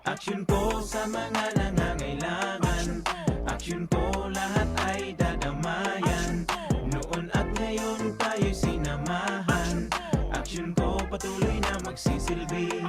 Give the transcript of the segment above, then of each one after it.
Aksyon ko sa mga nangangailangan. Aksyon ko lahat ay dadamayan. Noon at ngayon tayo'y sinamahan. Aksyon ko patuloy na magsisilbi.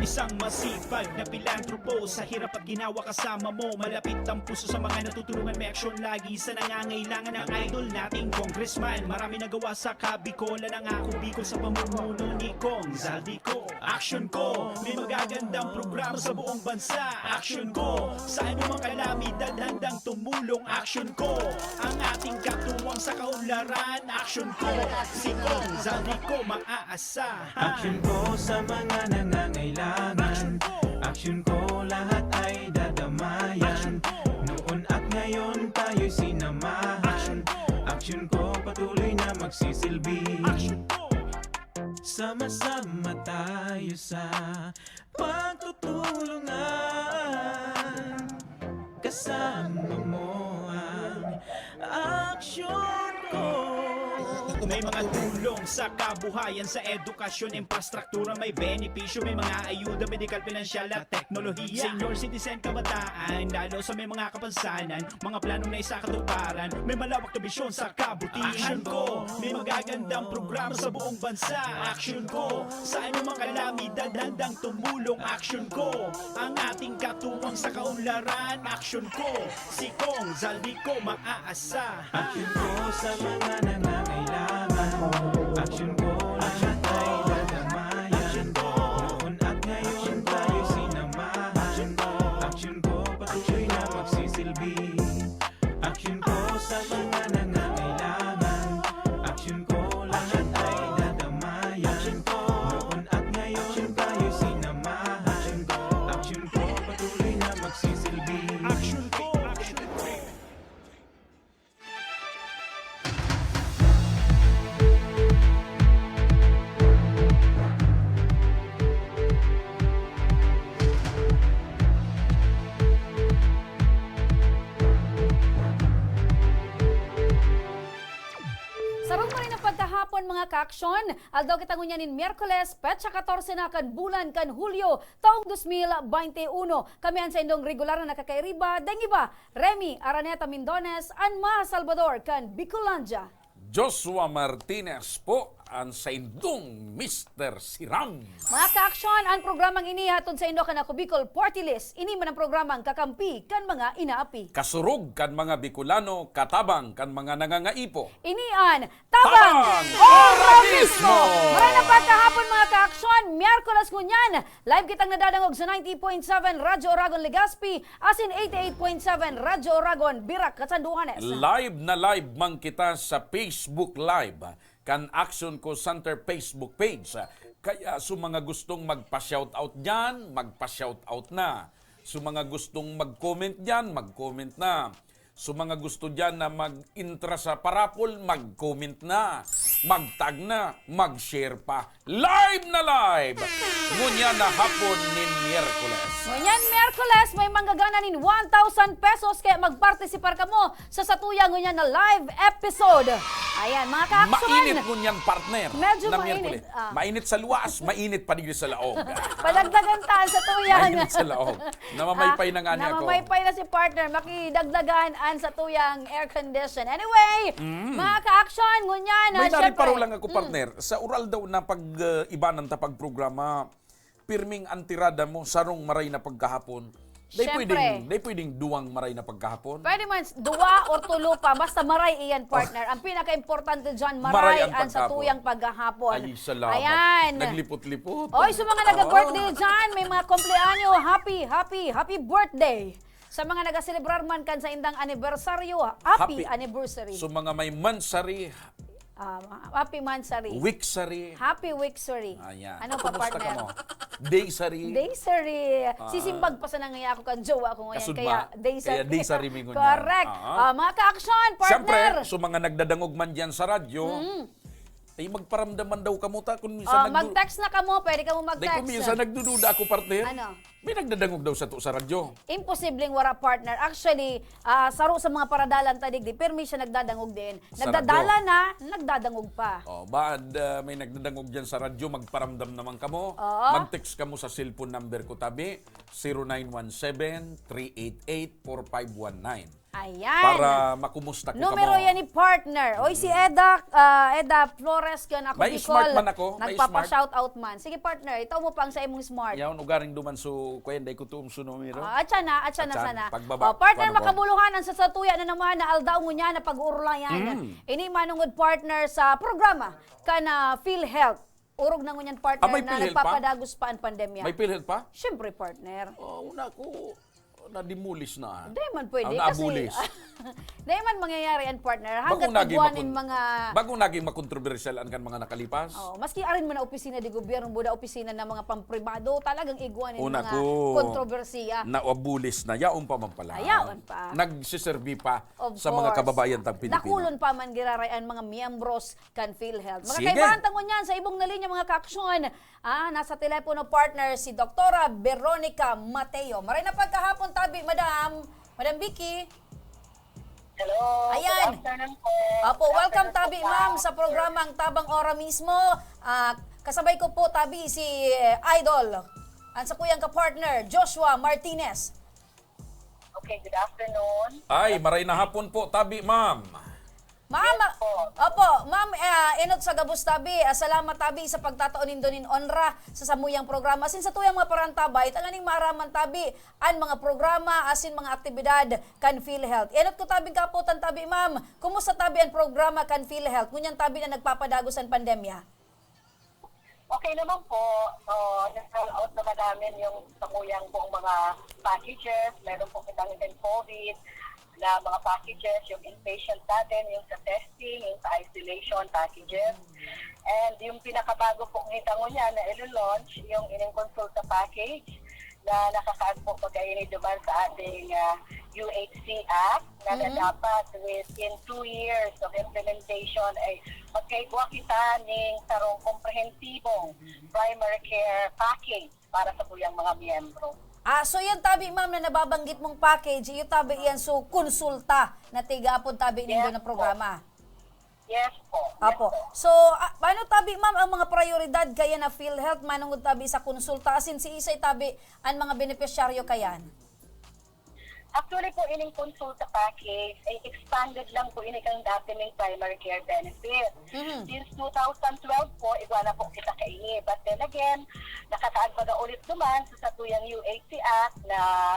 Isang masipag na pilantropo. Sa hirap at ginawa kasama mo. Malapit ang puso sa mga natutulungan. May aksyon lagi sa nangangailangan ng idol nating congressman. Marami nagawa sa Kabikolan. Ang ako Bicol sa pamumuno ni Kong Zaldico. Aksyon ko, may magagandang programa sa buong bansa. Aksyon ko, sa anumang kalamidad handang tumulong. Aksyon ko, ang ating katuwang sa kaunlaran. Aksyon ko, si Kong Zaldico maaasahan. Aksyon ko sa mga nangangailangan. Aksyon ko lahat ay dadamayan. Noon at ngayon tayo'y sinamahan. Aksyon ko patuloy na magsisilbi. Sama-sama tayo sa pagtutulungan. Kasama mo ang aksyon ko. May mga tulong sa kabuhayan, sa edukasyon, infrastruktura, may benepisyo, may mga ayuda, medikal, pinansyal at teknolohiya. Senior citizen, kabataan, lalo sa may mga kapansanan, mga planong na isakatuparan, may malawak na bisyon sa kabutihan ko. May magagandang programa sa buong bansa. Aksyon ko, sa anumang kalamidad handang tumulong. Aksyon ko, ang ating katuwang sa kaunlaran. Aksyon ko, si Kong Zaldico maaasahan. Aksyon ko sa mga nangangailangan. Aksyon ko lahat ay dadamayan. Noon at ngayon tayo'y sinamahan. Aksyon ko patuloy na magsisilbi. Aksyon ko sa mga nangangailangan. Aksyon ko lahat ay dadamayan. Noon at ngayon tayo'y sinamahan. Aksyon ko patuloy na magsisilbi. Aksyon ko, Sarong pa rin ang pagkahapon mga kaaksyon. Aldaw kita ngunyanin Miyerkules, petsa 14 na kan bulan kan Hulyo, taong 2021. Kami ang sa indong regular na nakakairiba, dengiba, Remy Araneta Mindones, Anma Salvador kan Bicolandia. Joshua Martinez po ang sa indong Mr. Siram. Mga kaaksyon, ang programang ini hatod sa indo kan ako Bicol Party List. Ini man ang programang kakampi kan mga inaapi. Kasurug kan mga Bicolano, katabang kan mga nangangaipo. Inian, tabang ora mismo! Maray na pagkahapon mga kaaksyon, Miyerkules ngunyan. Live kitang nadadangog sa 90.7 Radyo Oragon Legazpi, asin 88.7 Radyo Oragon Birak, Katsanduanes. Live na live man kita sa Facebook Live kan Action Ko Center Facebook page. Kaya sa mga gustong magpa-shoutout dyan, magpa-shoutout na. Sa mga gustong mag-comment dyan, mag-comment na. Sa mga gusto dyan na mag-intra sa parapol, mag-comment na. Mag-tag na, mag-share pa. Live na live! Ngunya na hapon ni Miyerkules. Ngunyan Miyerkules, may manggagana nin 1,000 pesos kaya magpartisipar ka mo sa satuya ngunyan na live episode. Ayan, mga kaaksyon. Mainit ngunyan partner. Medyo na mainit. Miyerkules. Mainit sa luwas, mainit pa din sa laog. Padagdagan taan sa tuyan. Mainit sa laog. Namamaypay na nga niya ako. Namamaypay na si partner. Makidagdagan an sa tuyang air condition. Anyway, mga ka-action, ngunyan. May syempre, nariparo lang ako partner. Sa oral daw na pag-iba ng tapag-programa, pirming antirada mo, sarong maray na pagkahapon. Syempre. Day pwedeng duwang maray na pagkahapon. Pwede man, duwa or tulo pa, basta maray iyan, partner. Ang pinaka-importante dyan, maray Maray ang an sa pagkahapon. tuyang paghahapon. Ay, salamat. Ayan. Naglipot-lipot. Oy, sa mga nag-birthday dyan, may mga kompleanyo, happy birthday. Sa mga nag-celebrar man kan sa indang anibersaryo, happy anniversary. So mga may mansari, Happy Mansari. wiksari. Happy Wixery. Ayan. Ano pa, Kumusta partner? ka mo? Daysari. Daysary. Sisimbag pa sa nangaya ako kan jowa ko ngayon. Kasud Kaya ba? Daysary. Kaya Daysary mingon yan. Correct. Ah. Mga ka-action, Siyempre, partner. so mga nagdadangog man dyan sa radyo, Ay magparamdaman daw kamo ta kung minsan Mag-text na ka mo, pwede ka mo Dahil mag-text. kung minsan nagdududa ako partner. Ano? May nagdadangog daw sa radyo. Imposibleng wara partner. Actually, saro sa mga paradalan tadigdi, pero may siya nagdadangog din. Sa Nagdadala na, nagdadangog pa. Oh, may nagdadangog diyan sa radyo, magparamdam naman kamo. Oo. Mag-text kamo sa cellphone number ko tabi 0917-388-4519. Ayan. Para makumusta ko Numero kamo. yan ni partner. Oy, si Eda Flores yan ako. May Bicol. smart man ako, may Nagpapa-shout out man. Sige partner, itaw mo pang sa imong smart. Yaon ugaring duman so kuyenday ko tuum sunomiro. Atsa na Atsan, sana. pagbaba, Partner, paano ko? makabuluhan ang sasatuya na naman na aldaw mo niya na pag-uurlayan. Ini manungod partner sa programa kana PhilHealth. Urog na ngunyan partner may na PhilHealth pa? nagpapadagos pa ang pandemya. May PhilHealth pa? Siyempre partner. Oh, una ko nadimulis na. Di man pwede Ah, kasi naabulis. di man mangyayari ang partner hanggat Bagong naging pagbuhanin mga bagong naging makontrobersyal ang kan mga nakalipas. maski arin man na opisina di gobyerno buda opisina ng mga pampribado talagang iguanin Una mga ko kontrobersiya. Naabulis na yaon pa man pala. Ayaon pa. Nagsiserbi pa Of sa mga course. kababayan tang Pilipino. Nakulon pa man girarayan mga miyembros kan PhilHealth. Mga Sige. kaibahan tangon yan sa ibong nalinya mga kaaksyon. Nasa telepono partner si Doktora Veronica Mateo. Maray na pagkahapon tabi, Madam Vicky. Hello. Ayan. Good afternoon po. Opo, Good welcome afternoon tabi po, ma'am sa programang Tabang Ora mismo. Kasabay ko po tabi si Idol. Ang sa kuyang ka-partner, Joshua Martinez. Okay, good afternoon. Ay, maray na hapon po tabi, ma'am. Ma'am, Yes po. opo, ma'am, inot sa gabos tabi, salamat tabi sa pagtataonin donin onra sa samuyang programa. Asin sa tuyang mga parantabay, tanganing maraman tabi, ang mga programa, asin mga aktibidad kan PhilHealth. Inot ko tabing kaputan tabi, ma'am, kumusta tabi ang programa kan PhilHealth? Ngunyan tabi na nagpapadagos ang pandemya. Okay naman po. Nag-roll out naman namin yung samuyang pong mga packages. Meron po kitang COVID na mga packages, yung inpatient natin, yung sa testing, yung sa isolation packages. And yung pinakabago po ng itango niya na ilo-launch, yung ining-consulta package na nakakaad po pagkainid naman sa ating UHC Act na dapat within 2 years of implementation ay magkaigwa kita ng sarong komprehensibong primary care package para sa buyang mga miyembro. So yan tabi, ma'am, na nababanggit mong package, yung tabi yan, so konsulta na tigapon tabi nindo na programa. Yes po. Apo. So, paano tabi, ma'am, ang mga prioridad kaya na PhilHealth, manungod tabi sa konsulta, asin si Isay tabi, ang mga benepisyaryo kayan? Actually po, ining consulta package ay expanded lang po ini kang dati ng primary care benefit. Since 2012 po, iba na po kita kaini. But then again, nakataan pa na ulit naman sa satuyang UHC Act na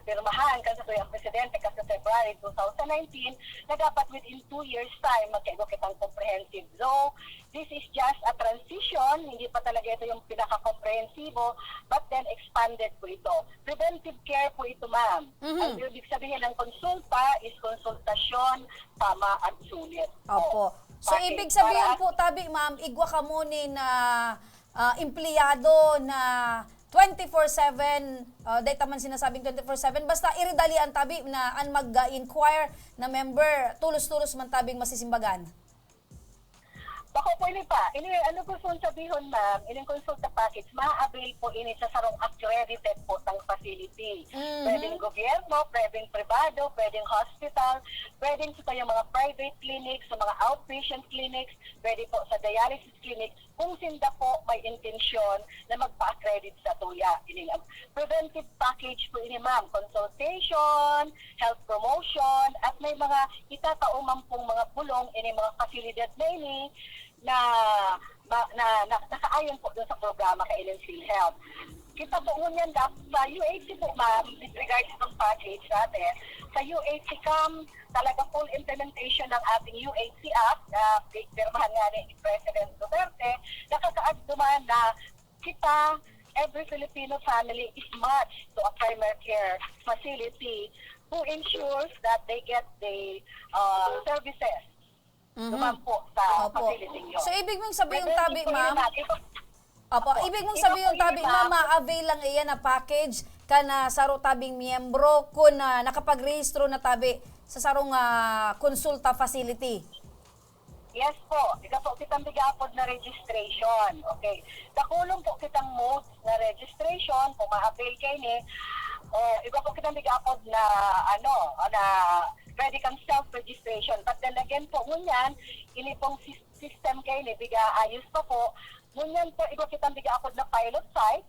pirmahan kan sa tuyang presidente kasi February 2019 na dapat within 2 years time magkaigo kitang comprehensive law. This is just a transition, hindi pa talaga ito yung pinaka-komprehensibo, but then expanded po ito. Preventive care po ito, ma'am. Ang ibig sabihin ng konsulta is konsultasyon, tama at sulit. Opo. So, Package ibig sabihin para- po, tabi, ma'am, igwa ka mo ni na empleyado na 24/7, data man sinasabing 24/7, basta iridalian tabi na an mag-inquire na member, tulos-tulos man tabing masisimbagan. Bako po ini pa. Ano po sabihin, ma'am, ining consulta package, ma-avail po ini sa sarong accredited po tang facility. Pwedeng gobyerno, pwedeng privado, pwedeng hospital, pwedeng sa kayong mga private clinics, sa mga outpatient clinics, pwede po sa dialysis clinics, kung sinda po may intensyon na magpa-accredit sa tuya. Ining preventive package po ini, ma'am, consultation, health promotion, at may mga itatauman pong mga bulong ini mga fasilidad na ini na nakaayon po doon sa programa kay PhilHealth. Kita po ngunyan sa UHC po, ma'am, with regards to package natin, sa UHC talaga full implementation ng ating UHC Act na pirmahan nga ni President Duterte, nakakaad duman na kita, every Filipino family is matched to a primary care facility who ensures that they get the services duman po sa Opo. facility nyo. So, ibig mong sabihin, tabi, Preventive po ma'am, yun, Opo, ibig mong sabihin, tabi, ma'am, ma-avail lang iyan na package ka na saro tabing miyembro kung nakapag-rehistro na tabi sa sarong konsulta facility. Yes po, ika po kitang bigapod na registration. Okay. Dakulong po kitang modes na registration, kung ma-avail kayo ni, iba po kitang bigapod na, na ready kang self-registration. But then again po, ngunyan, ini pong system kayo ni, biga ayos pa po, ngunyan po, iba kitang bigapod na pilot site,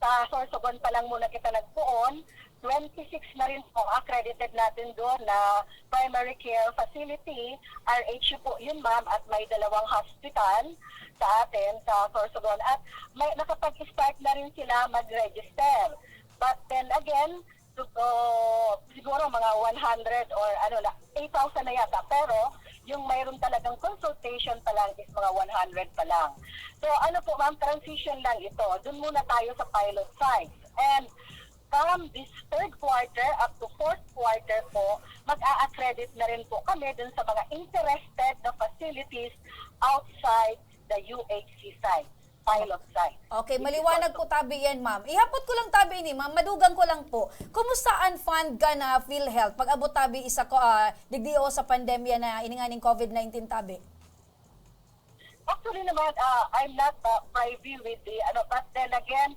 sa Sorsogon pa lang muna kita nagpuon, 26 na rin po accredited natin doon na primary care facility. RHU po yun, ma'am, at may 2 hospital sa atin, sa Sorsogon. At may nakapag-start na rin sila mag-register. But then again, siguro mga 100 or 8,000 na yata. Pero yung mayroon talagang consultation pa lang is mga 100 pa lang. So po ma'am, transition lang ito. Doon muna tayo sa pilot sites. And from this 3rd quarter up to 4th quarter po, mag-a-accredit na rin po kami dun sa mga interested na facilities outside the UHC site, pilot site. Okay, maliwanag po tabi yan, ma'am. Ihapot ko lang tabi ni ma'am, madugang ko lang po. Kumusta unfund ka na PhilHealth pag abot tabi isa ko digdio sa pandemya na ininganing COVID-19 tabi? Actually naman, I'm not privy with the, but then again,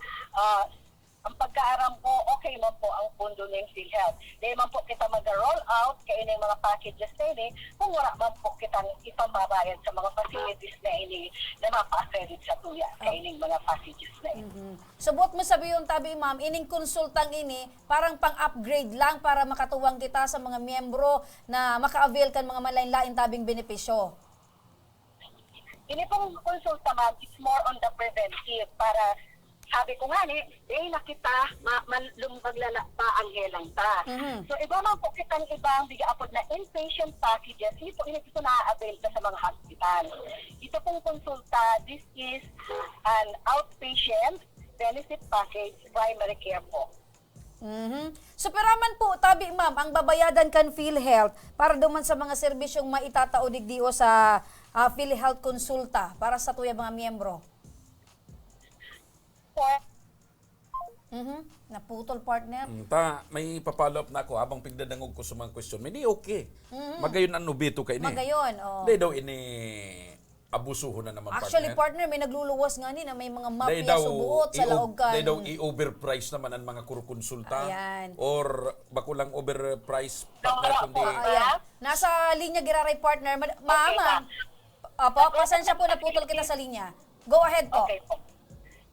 ang pagkaaram po, okay man po ang pundo ng PhilHealth. Di man po kita mag-roll out kaya ng mga packages na ini, kung wala man po kitang ipambabayad sa mga facilities na ini na mapa-accredit sa tuya kaya ng mga packages na ini. Subot mo sabi yung tabi, ma'am, ining konsultang ini, parang pang-upgrade lang para makatuwang kita sa mga miyembro na maka-avail kan mga malain-lain tabing benepisyo. Ini pong konsulta, ma'am, it's more on the preventive para sabi ko nga nakita, lumpaglala pa ang helang ta. So, iba man po kitang ibang bigapod na inpatient packages, ito na-avail ka sa mga hospital. Ito pong konsulta, this is an outpatient benefit package, primary care po. So, peraman po, tabi, ma'am, ang babayadan kan PhilHealth para duman sa mga serbisyong maitatao digdio sa PhilHealth konsulta para sa tuya mga miyembro. Naputol, partner. May papalo up na ako habang pigdadangog ko sa mga question. Hindi okay. Magayon ang nubito kay ni. Magayon, oh. Hindi daw ini abusuho na naman, Actually, partner, may nagluluwas nga ni na may mga mafia subuot sa laog kan. They daw i-overprice naman ang mga kurukonsulta. Ayan. Or bako lang overprice partner kundi. Ayan. Nasa linya giraray, partner. Mama. Opo, pasensya po, naputol kita sa linya. Go ahead po. Okay po.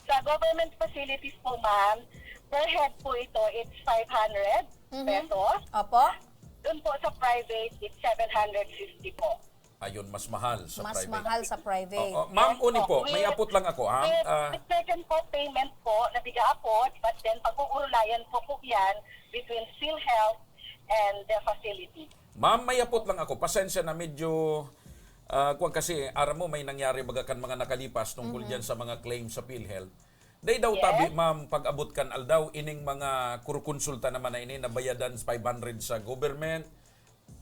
Sa government facilities po, ma'am, per head po ito, it's 500 pesos. Opo. Doon po sa private, it's 750 po. Ayun, mas mahal sa Mas private. mahal sa private. Ma'am, Yes, uni po, po. may apot lang ako. With second po payment po, nabiga-apot, but then pag-uulayan po yan between PhilHealth and the facility. Ma'am, may apot lang ako. Pasensya na medyo kung kasi aram mo may nangyari bagakan mga nakalipas tungkol diyan sa mga claims sa PhilHealth. Day daw tabi, ma'am, pag-abot kan aldaw ining mga kurukonsulta naman na ini nabayadan 500 sa government,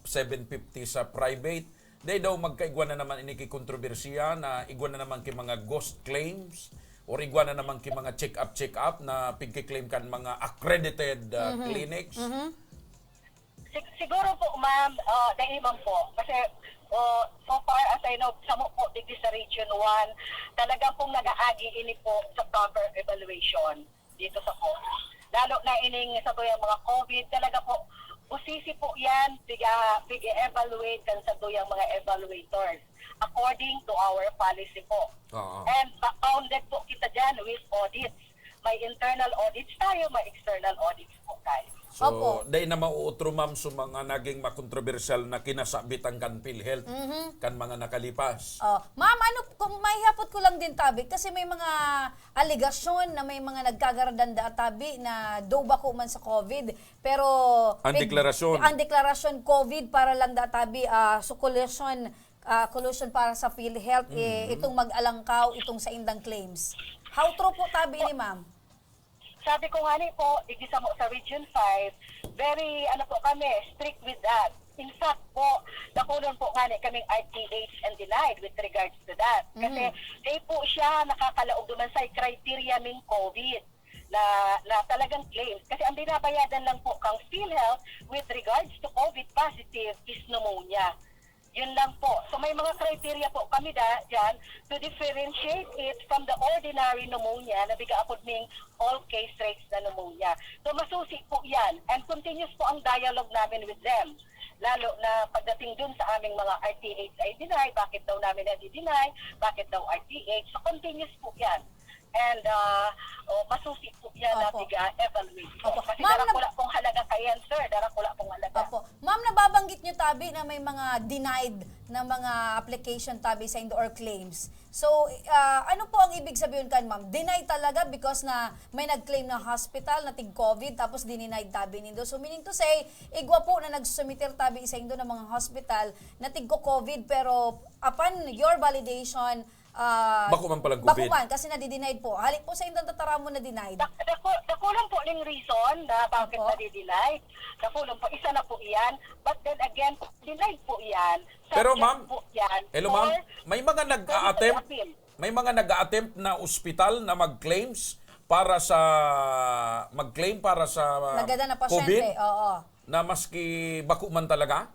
750 sa private. Day daw magkaigwa na naman ini kay kontrobersiya na igwa na naman kay mga ghost claims or igwa na naman kay mga check-up na pigki-claim kan mga accredited clinics. Siguro po, ma'am, dahil man po, kasi so far as I know, sa mo po, digdi sa Region 1, talagang pong nag-aagi ini po sa proper evaluation dito sa po. Lalo na ining sa tuyang mga COVID, talaga po, usisi po yan, pig-evaluate kan sa tuyang mga evaluators according to our policy po. And founded po kita dyan with audits. May internal audits tayo, may external audits po tayo. So, Opo. day na mauutro, ma'am, sa mga naging makontrobersyal na kinasabitan kan PhilHealth, kan mga nakalipas. Ma'am, kung may hapot ko lang din tabi, kasi may mga aligasyon na may mga nagkagarandanda tabi na do ba ko man sa COVID, pero Ang deklarasyon. Ang deklarasyon COVID para lang databi, so collusion para sa PhilHealth, itong mag-alangkaw, itong sa indang claims. How true po tabi ni ma'am? Sabi ko nga po, igisa mo sa Region 5, very, kami, strict with that. In fact po, nakunan po nga kaming RTH and denied with regards to that. Kasi, di po siya nakakalaog naman sa criteria ng COVID na talagang claims. Kasi ang binabayadan lang po kang PhilHealth with regards to COVID positive is pneumonia. Yun lang po. So may mga criteria po kami dyan to differentiate it from the ordinary pneumonia na bigapod ning all case rates na pneumonia. So masusi po yan. And continuous po ang dialogue namin with them. Lalo na pagdating dun sa aming mga RTH ay deny, bakit daw namin na-deny, bakit daw RTH. So continuous po yan. And masusi po yan na Opo. evaluate po. Opo. Kasi Ma'am, darakula pong halaga kayan, sir. Darakula pong halaga. Opo. Ma'am, nababanggit nyo tabi na may mga denied na mga application tabi sa Indo or claims. So, ano po ang ibig sabihin kan, ma'am? Denied talaga because na may nag-claim na hospital na tig-COVID tapos dinenied tabi nindo. So, meaning to say, igwa po na nagsumitir tabi sa Indo ng mga hospital na tig-COVID pero upon your validation, Bako man palang COVID. Bakuman, kasi nadidenied po. Halik po sa Indo tataramo na denied. Nakulang po ng reason na bakit Opo. na-deny. Nakulang po, isa na po iyan. But then again, denied po iyan. Pero Subject ma'am, po yan hello for ma'am, may mga nag-a-attempt, appeal. may mga nag-a-attempt na ospital na mag-claims para sa mag-claim para sa Nagada na COVID pasyente. Oo. na maski bako man talaga.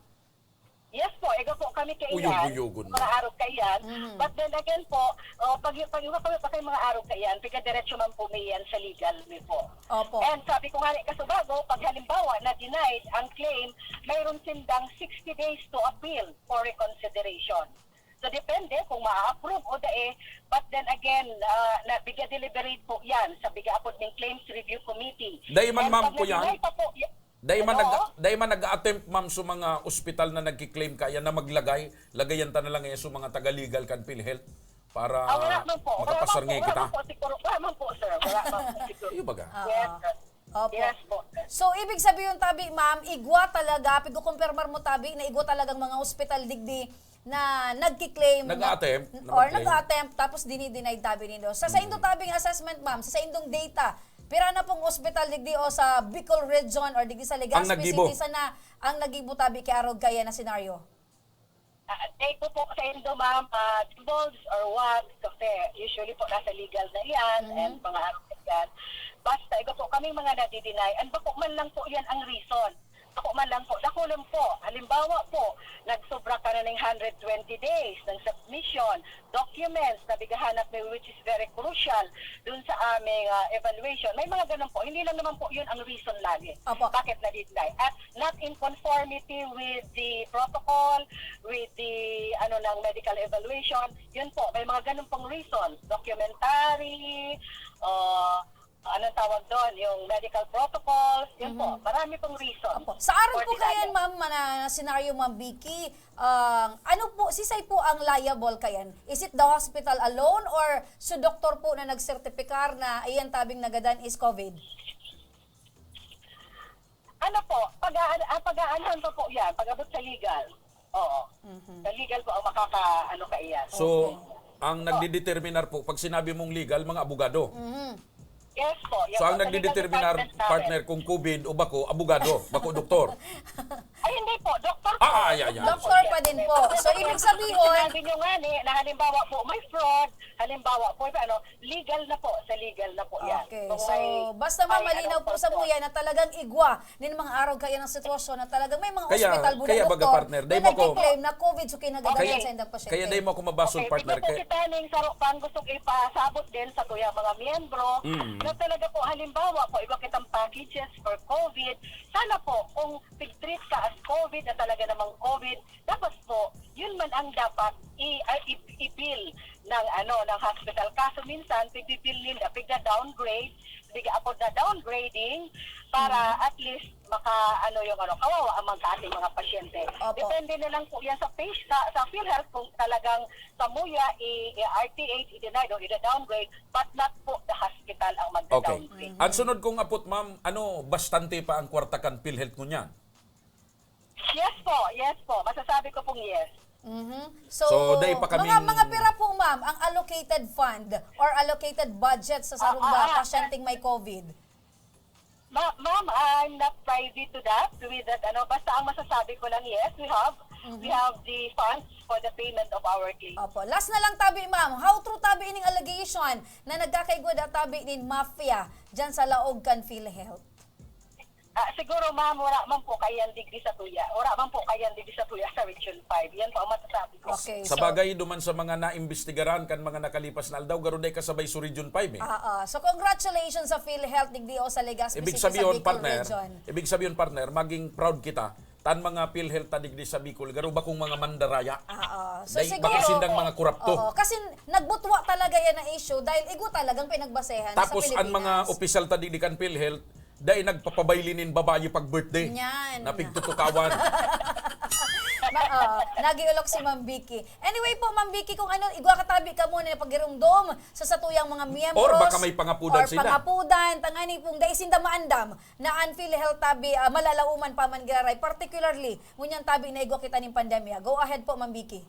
Yes po, ego po kami kaiyan. Uyog-uyogon. Mga araw kaiyan. But then again po, pag iba kami pa kayo mga araw kaiyan, piga-diretso man po may yan sa legal may po. Opo. And sabi ko nga kasubago, pag halimbawa na denied ang claim, mayroon sindang 60 days to appeal for reconsideration. So depende kung ma-approve o dae, but then again, biga-deliberate po yan sa biga-apod ng Claims Review Committee. Dahil man, And ma'am, pag po yan? na-deny pa po, Dahil man, Ano? nag-a-attempt ma'am sa mga ospital na nagki-claim kaya na lagayan ta na lang ngayon sa mga taga-legal kan PhilHealth para wala man po. makapasarngay kita. Wala man po, siguro. Wala man po, sir. Wala man po, siguro. Iyo baga. Yes, sir. Opo. Yes po. So, ibig sabihin tabi, ma'am, igwa talaga, pigo-confirmar mo tabi, na igwa talagang mga hospital digdi na nagki-claim. Nag-a-attempt na Or mag-claim. nag-a-attempt, tapos dinidenied tabi nindo. Sa indong tabing assessment, ma'am, sa indong data, pira na pong hospital digdi o sa Bicol Region or digdi sa Legazpi naggibo. City, sana ang nagibo tabi kay arog kaya na senaryo. Take ko po sa Indo, ma'am, divulge or what, kasi usually po nasa legal na yan, and mga araw na yan. Basta, ito po kami mga nadi-deny, and bako man lang po yan ang reason. Bako man lang po, dakulan po, halimbawa po, nagsobra ka na ng 120 days ng submission, documents na bigahanap mo, which is very crucial dun sa aming evaluation. May mga ganun po, hindi lang naman po yun ang reason lagi. Opo. Bakit na-deny? At not in conformity with the protocol, with the ng medical evaluation, yun po, may mga ganun pong reasons. Documentary, anong tawag doon, yung medical protocols, yun po, marami pong reasons. Opo. Sa araw for po kayan, denial. ma'am, na senaryo, ma'am Vicky, ano po, sisay po ang liable kayan? Is it the hospital alone or sa doktor po na nagsertipikar na ayan tabing nagadan is COVID? Ano po, pag-aanhan pa po yan, pag-abot sa legal. Oo. Sa legal po ang kaiyan. So, ang nagdideterminar po, pag sinabi mong legal, mga abogado. Yes po. Yan So, ang po, sa legal nagdideterminar department namin. partner kung COVID o bako, abogado, bako doktor. Ay, hindi po. Doktor po. Yeah. Doktor pa din po. So, ibig sabihin, Sinabi nyo nga na halimbawa po may fraud, halimbawa po, legal na po. Sa legal na po yan. okay. Kung So, may- basta may malinaw po sa fraud. muya na talagang igwa nin mga araw kaya ng sitwasyon na talagang may mga Kaya- hospital kaya doktor baga, partner, na dahil mo ko- nagkiklaim na COVID so kinagadan Okay. sa indang pasyente. Kaya dahil mo ako mabasol Okay, partner. bigla po Kaya, si Taning Sarokpan gusto ipasabot din sa tuyang mga miyembro na talaga po halimbawa po iba kitang packages for COVID. Sana po kung pig-treat ka as COVID na talaga namang COVID, dapat po yun man ang dapat i-bill ng hospital. Kaso minsan pig-bill nila, pig-downgrade, bigapod na downgrading para at least kawawa ang mga ating mga pasyente. Opo. Depende na lang po yan sa sa PhilHealth kung talagang sa MUYA i-RTH, i-deny o i-downgrade, but not po the hospital ang okay. mag-downgrade. Ang sunod kong apot, ma'am, bastante pa ang kwarta kan PhilHealth mo niyan? Yes po. Masasabi ko pong yes. So, dahil pa kaming- mga pera po, ma'am, ang allocated fund or allocated budget sa sarungga pasyenteng may COVID. Ma'am, I'm not privy to that. Basta ang masasabi ko lang, yes, we have the funds for the payment of our claims. Opo. Last na lang tabi, ma'am. How true tabi ining allegation na nagkakaigod at tabi nin mafia dyan sa laog kan PhilHealth? Siguro ma'am, wala man po kayang degree sa tuya. Wala man po kayang degree sa tuya sa Region 5. Yan po ang masasabi ko. Okay. Sa bagay, duman sa mga naimbestigaran kan mga nakalipas na aldaw, garo day kasabay sa Region 5 eh. So congratulations sa PhilHealth digdi o sa Legazpi Ibig City sa sabihin, Bicol partner, Region. ibig sabihin, partner, maging proud kita tan mga PhilHealth tadigdi sa Bicol, garo ba kung mga mandaraya? So Day, siguro, baka sindang mga kurapto. oo, kasi nagbutwa talaga yan na issue dahil igo talagang pinagbasehan Tapos sa ang mga Pilipinas. opisyal tadigdi kan PhilHealth, dahil nagpapabaylinin babae pag birthday. Yan. Na pigtutukawan. Nagiulok si Ma'am Vicky. Anyway po, Ma'am Vicky, kung ano, igwa katabi ka muna na pagirumdom sa satuyang mga miyembros. Or baka may pangapudan or sila. pangapudan, tangani pong daisinda maandam na ang PhilHealth tabi malalauman pa man giraray. Particularly, ngunyan tabi na igwa kita ng pandemya. Go ahead po, Ma'am Vicky.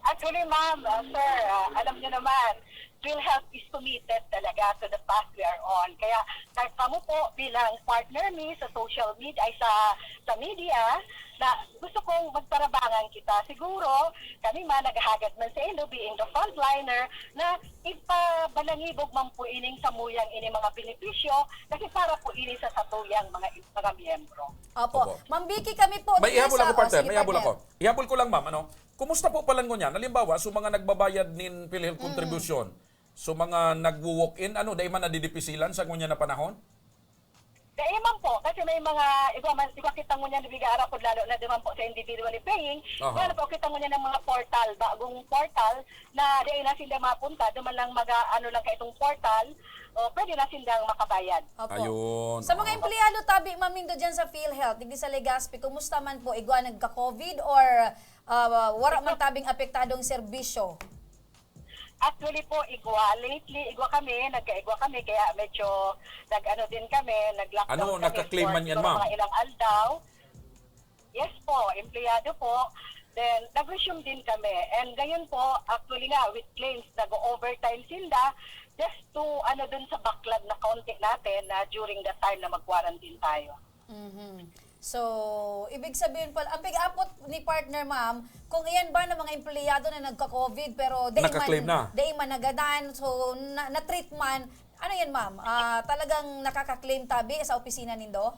Actually, ma'am, sir, alam niyo naman, PhilHealth is committed talaga to the path we are on. Kaya kahit kamo po bilang partner ni sa social media, ay sa media, na gusto kong magparabangan kita. Siguro, kami man naghahagad man sa ilo, being the frontliner, na ipabalangibog man po ining samuyang ini mga benepisyo, kasi para po ini sa satuyang mga miyembro. Opo. Opo. Ma'am Vicky, kami po. May ihabol ako, partner. Sige, May ihabol ako. partner. Ihabol ko lang, ma'am. Ano? Kumusta po palang ko niyan? Halimbawa, so mga nagbabayad nin PhilHealth contribution, so mga nag-walk-in, ano, dahil man nadidipisilan sa ngunya na panahon? Kaya man po, kasi may mga, iba kita mo niya nabigara po, lalo na naman po sa individually paying, Aha. po kita mo niya ng mga portal, bagong portal, na di na sila mapunta, duman lang ano lang ka itong portal, o pwede na silang makabayad. Opo. Ayun. Sa mga empleyado tabi mamindo dyan sa PhilHealth, digdi sa Legazpi, kumusta man po igwa nagka-COVID or wala man tabing apektadong serbisyo? Actually po, igwa kami, nagka-igwa kami, kaya medyo nag-ano din kami, nag-lockdown Ano, kami nagka-claim man yan, for ma'am? mga ilang aldaw. Yes po, empleyado po. Then, nag-resume din kami. And ngayon po, actually nga, with claims, nag-overtime sila just to, dun sa backlog na kaunti natin na during the time na mag-quarantine tayo. So, ibig sabihin pala, ang big-apot ni partner ma'am, kung iyan ba ng mga empleyado na nagka-COVID pero Naka-claim na. di man nagadan, so na-treat man, ano yan ma'am? Talagang nakaka-claim tabi sa opisina nindo?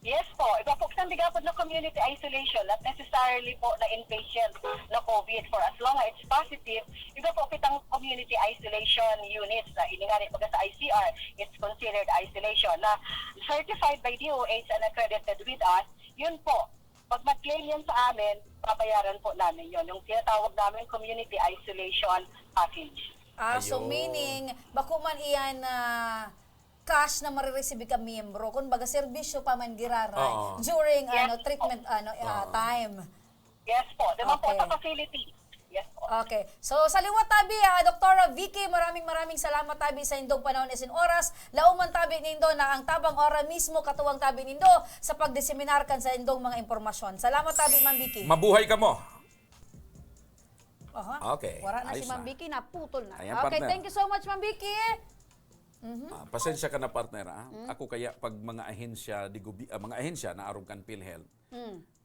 Yes po. Iba po kasang bigapod na community isolation, not necessarily po na inpatient na COVID. For as long as it's positive, iba po kitang community isolation units na ininganit pagka sa ICR, it's considered isolation. Na certified by DOH and accredited with us, yun po. Pag mag-claim yan sa amin, babayaran po namin yun. Yung tinatawag namin community isolation package. So Ayun. meaning, bako man iyan cash na marireceive ka miyembro, kung baga serbisyo pa man giraray Oo. during Yes. treatment time. Yes po. Diba po Okay. sa facility? Yes po. Okay. So sa liwat tabi, Dr. Vicky, maraming salamat tabi sa indong panahon isin oras. Lauman tabi nindo na ang tabang ora mismo katuwang tabi nindo sa pagdiseminar kan sa indong mga impormasyon. Salamat tabi, Ma'am Vicky. Mabuhay ka mo. Aha. Okay, Wala na si ayos Ma'am na. Vicky, naputol na. Ayan, Okay, partner. thank you so much, Ma'am Vicky. Pasensya ka na, partner. Ako kaya pag mga ahensya, mga ahensya na arog kan PhilHealth,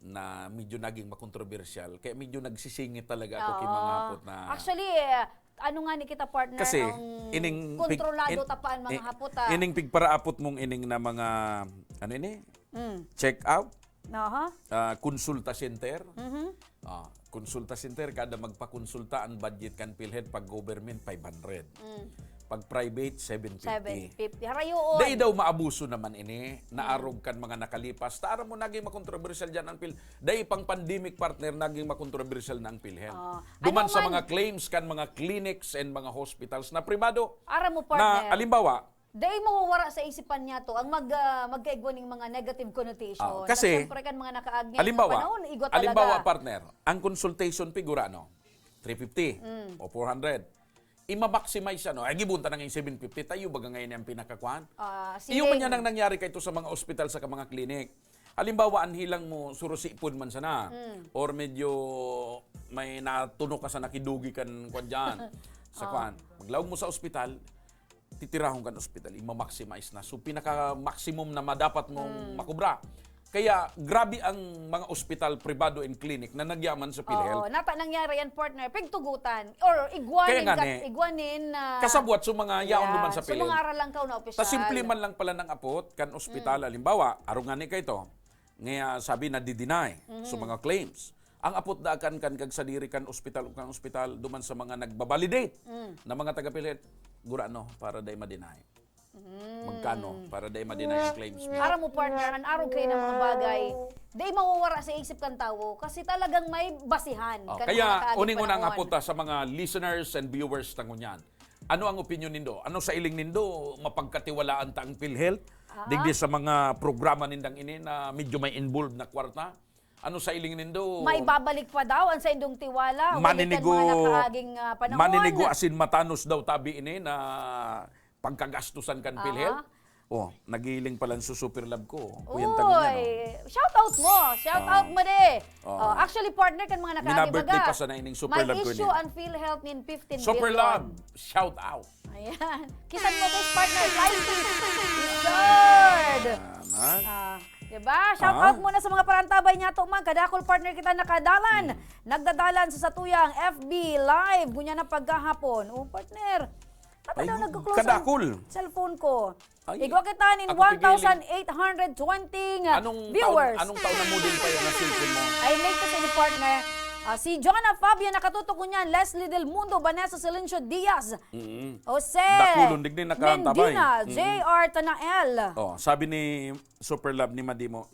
na medyo naging makontrobersyal, kaya medyo nagsisingit talaga ako kay mga hapot na... Actually, ano nga ni kita partner Kasi ang ining kontrolado tapaan mga hapot. ining pigparaapot mong ining na mga ano ini? Check out, Aha. konsulta center. Konsulta center kada magpakonsulta ang budget kan PhilHealth pag government 500. Pag private 750. 750. Harayoon. Dahil daw maabuso naman ini, naarog kan mga nakalipas. Tara mo naging makontrobersyal dyan ang PhilHealth. Dahil pang pandemic partner, naging makontrobersyal na ang PhilHealth. Duman Ano sa man- mga claims kan mga clinics and mga hospitals na privado. Ara mo Na partner. alimbawa, Dahil mawawara sa isipan niya to ang magkaigwa ng mga negative connotation. kasi, syempre kan mga nakaagni alimbawa, igwa talaga. alimbawa partner, ang consultation figura no, 350 o 400. Ima-maximize ano, ay gibunta na ngayon 750, tayo baga ngayon ang pinakakuhan. Sige. Iyon man yan ang nangyari kay ito sa mga ospital sa mga klinik. Halimbawa, anhilang mo surusipon man sana or medyo may natunog ka sa nakidugi kan kwan dyan sa kwan. Maglawag mo sa ospital, titirahon kan ospital, ima-maximize na. So, pinaka-maximum na madapat mong makubra. Kaya grabe ang mga ospital, privado and clinic na nagyaman sa Oo, PhilHealth. nata nangyari yan, partner, pigtugutan or igwanin Kaya nga ni, kasabwat sa mga yaon duman sa So mga PhilHealth. aral lang ka na opisyal. Ta simple man lang pala ng apot kan ospital halimbawa aron nga ni kay to nga sabi na di-deny sa mga claims. Ang apot daakan kan kag sadiri kan ospital ug kan ospital duman sa mga nagbabalidate na mga taga PhilHealth gurano para day ma-deny. Magkano para day ma-deny ang claims mo. Ara mo, partner, ang araw kayo ng mga bagay, di mawawara sa isip kan tao kasi talagang may basihan. Oh, kan mga kaya kaaging uning unang panahon. apota sa mga listeners and viewers tangunyan. Ano ang opinion nindo? Ano sa iling nindo mapagkatiwalaan ta ang PhilHealth? Digdi sa mga programa nindang ini na medyo may involved na kwarta? Ano sa iling nindo? May babalik pa daw ang sa indong tiwala. Maninigo, Ulitan mga nakaaging panahon. maninigo asin matanos daw tabi ini na pagkagastusan kan PhilHealth. Oh, nagiling pala sa Super Lab ko. Kuyan tangunyan. Shout out mo. Shout out mo de. Oh. Actually, partner kan mga Mina-birthday nakaagi pa sa naining Super Lab ko May issue niya. ang PhilHealth nin 15 Super billion. Lab, shout out. Ayan. Kisan mo guys, partner. Lighty. Third. Tama. Diba? Shout out muna sa mga parantabay niya to man. Kadakol partner kita nakadalan. Nagdadalan sa satuyang FB Live. Gunya na pagkahapon. Oh, partner. Ata Ay, daw nagko-close kadakol. ang cellphone ko. Ay, Igwa kita nin ako pigiling. 1,820 Anong viewers. Anong taon na model pa yan na cellphone mo? Ay, make to sa ni partner. Si Jonah Fabio, nakatutok ko niyan. Leslie Del Mundo, Vanessa Silencio Diaz. Jose Dakulon, digdi nakaantabay. Mendina, J.R. Tanael. Oh, sabi ni Super Lab ni Madimo,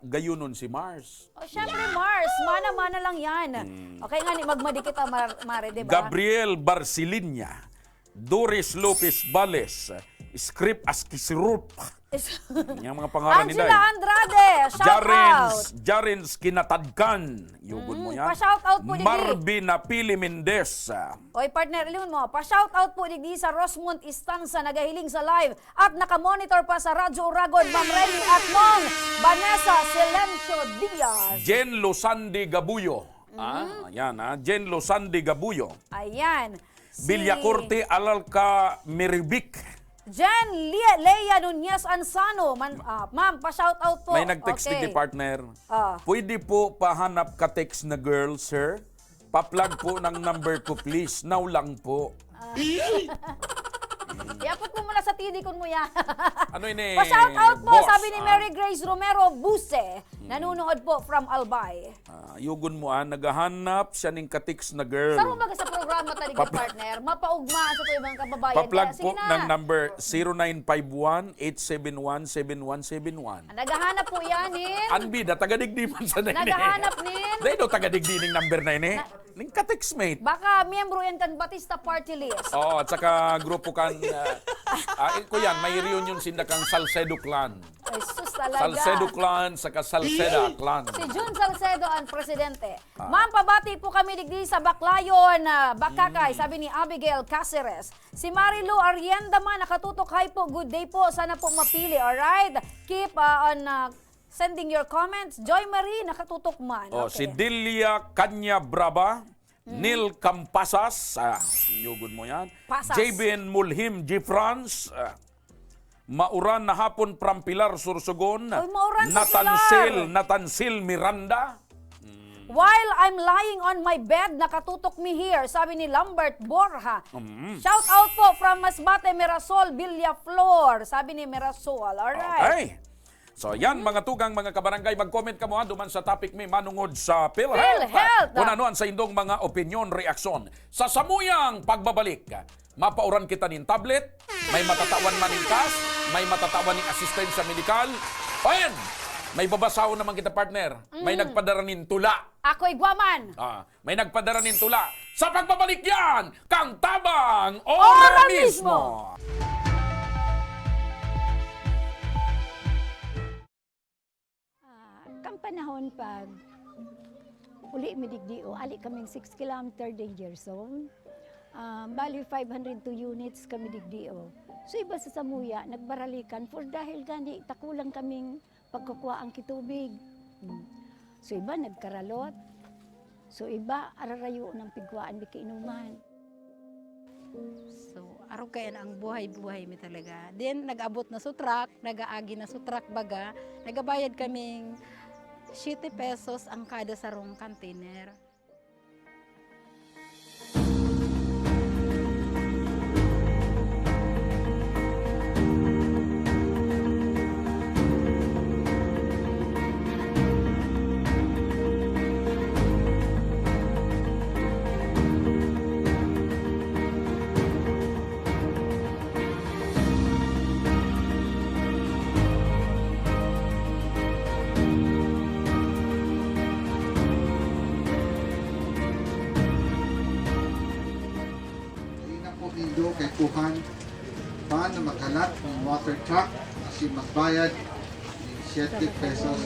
gayunon si Mars. O, syempre, Mars. Mana-mana lang yan. Okay nga, ni magmadikit ang Mare, diba? Gabriel Barcilinya, Doris Lopez Bales, Script Askisirup. Yung mga pangalan ni Day. Angela Andrade, shout out. Jarins Kinatadkan. Yugon mo yan. pa-shout out po, Didi. Marvin Napili Mendez. Oy, partner, ilimon mo. Pa-shout out po digdi sa Rosmond Istanza, nagahiling sa live at nakamonitor pa sa Radyo Uragon, Ma'am Remy at Ma'am Vanessa Silencio Diaz. Jen Losandi Gabuyo. Ayan, Jen Losandi Gabuyo. Ayan. Villacorte Alalca Meribik. Jen Leia Nunez Ansano. Ma'am, pa-shout out po. May nag-text Okay. ni partner. Ah. Pwede po pahanap ka text na girl, sir? Pa-plug po ng number ko, please. Now lang po. Iapot mo muna sa TD kun mo yan. Ano ini? Pa-shout out po, boss, sabi ni Mary Grace Romero Buse. Nanonood po from Albay. Yugon mo, naghahanap siya ng ka-text na girl. Sa mga sa programa tali ka partner, mapaugma sa to ibang kababayan. Pa-plug Kaya, sige po na. ng number 0951-871-7171. Naghahanap po yan, Anbida, taga-digdi man sa nene. Naghahanap nin. Dahil daw taga-digdi ng number na ini. Ning ka-text mate. Baka miyembro yan kan Batista Party List. Oo, at saka grupo kan, ko yan, may reunion sinda kang Salcedo Clan. Ay, sus talaga. Salcedo Clan, saka Salceda Clan. Si Jun Salcedo ang presidente. Ma'am, pabati po kami digdi sa Baclayon, Bakakay, sabi ni Abigail Caceres. Si Marilu Arienda man, nakatutok. Hi po, good day po. Sana po mapili, alright? Keep on sending your comments. Joy Marie, nakatutok man. Oh, si Okay. Delia Kanya Braba, Neil Campasas, yugod mo yan. Pasas. JBN Mulhim G. France, Mauran na hapon from Pilar Sursogon, Oy, Mauran sa Pilar. Natansil Miranda, While I'm lying on my bed, nakatutok me here, sabi ni Lambert Borja. Shout out po from Masbate, Mirasol, Villaflor, sabi ni Mirasol. Alright. Okay. So yan, mga tugang, mga kabarangay, mag-comment ka mo duman sa topic may manungod sa PhilHealth. PhilHealth. Kung ano sa indong mga opinion, reaksyon. Sa samuyang pagbabalik, mapauran kita nin tablet, may matatawan man ning cash, may matatawan ning asistensya medikal, o yan, may babasaw naman kita partner, may nagpadara nin tula. Ako'y Guaman. May nagpadara nin tula. Sa pagbabalik yan, kang tabang Ora ora mismo. mismo. Kang panahon pag uli midigdio, ali kaming 6 kilometer danger zone. Bali 502 units kami digdio. So iba sa Samuya, nagbaralikan for dahil gani takulang kaming pagkukuha ang kitubig. So iba nagkaralot. So iba ararayo ng pigwaan di kainuman. So Araw kaya ang buhay-buhay mi talaga. Then nag-abot na sa truck, nag-aagi na sa truck baga, nagabayad kaming 7 pesos ang kada sarong container. Hindi na po nindo kay Kuhan paano maghalat ng water truck kasi magbayad ng 7 pesos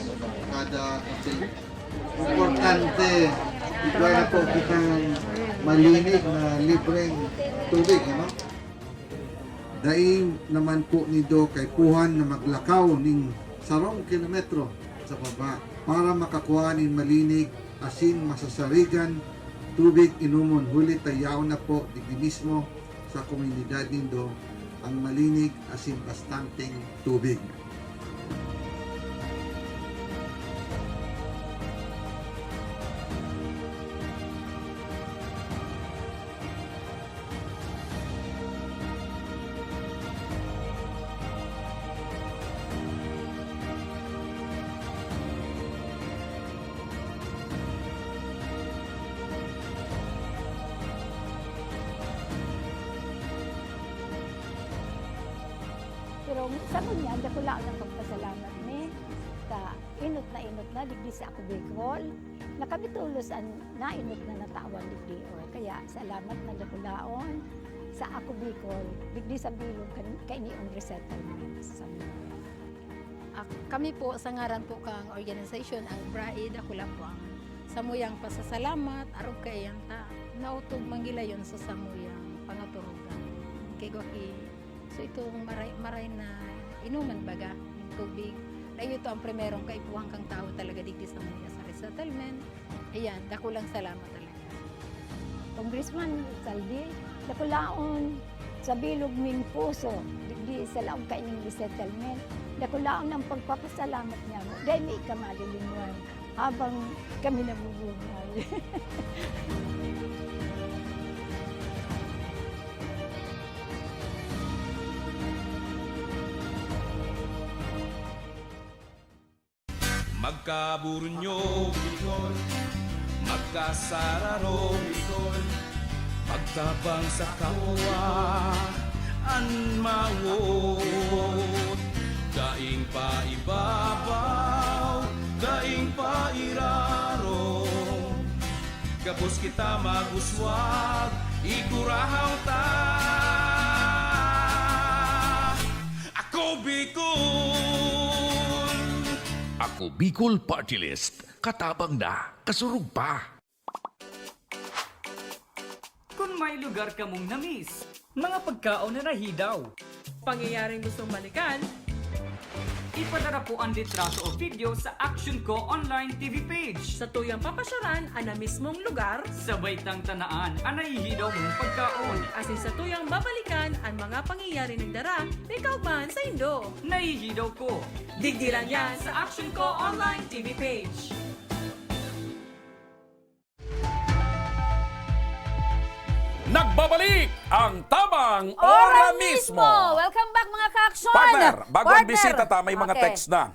kada container. Importante, ikaw na po kitang malinig na libreng tubig, ano? Daing naman po nindo kay Kuhan na maglakaw ng 10 kilometro sa baba para makakuha ng malinig, asin, masasarigan, tubig inumon. Huli tayaw na po digdi mismo sa komunidad nindo ang malinig, asin, bastanteng tubig. Pero sa kunya, dako lang ang pagpasalamat ni ta inot na digdi sa ako Bicol. Nakabitulos ang nainot na natawan digdi o kaya salamat na dako laon sa ako Bicol digdi sa bilog kay niong resettlement sa Kami po sa ngaran po kang organisasyon ang BRAID, ako lang po ang samuyang pasasalamat araw kay ta nautog manggilayon sa samuyang pangaturugan kay Gwaki. So itong maray na inuman baga ng tubig. Dahil ito ang primerong kaipuhang kang tao talaga dito sa mga sa resettlement. Ayan, dako lang salamat talaga. Congressman Saldi, dako laon sa bilog ming puso digdi sa laong kaining resettlement. Dako laon ang pagpapasalamat niya mo. Dahil may kamalilinwan habang kami nabubuhay. Magkaburunyo, Bicol. Magkasararo, Bicol. Pagtabang sa kapwa, anmawot. Daing pa ibabaw, daing pa irarong. Kapos kita maguswag, igurahaw ta. Ako Bicol! Ako Bicol Party List. Katabang na, kasurug pa. Kung may lugar ka mong namiss, mga pagkaon na nahidaw, Pangyayaring gustong balikan, ipadara po ang litrato o video sa Action Ko online TV page. sa tuyang papasyaran ang na mismong lugar, Sabay tang tanaan ang nahihidaw mong pagkaon. asin sa tuyang babalikan ang mga pangyayari ng dara, may kauban sa Indo. Nahihidaw ko. Digdi lang yan sa Action Ko online TV page. Nagbabalik ang Tabang Ora Ora mismo. Welcome back mga ka-action! Partner, bago ang Partner. bisita ta, may mga Okay. text na.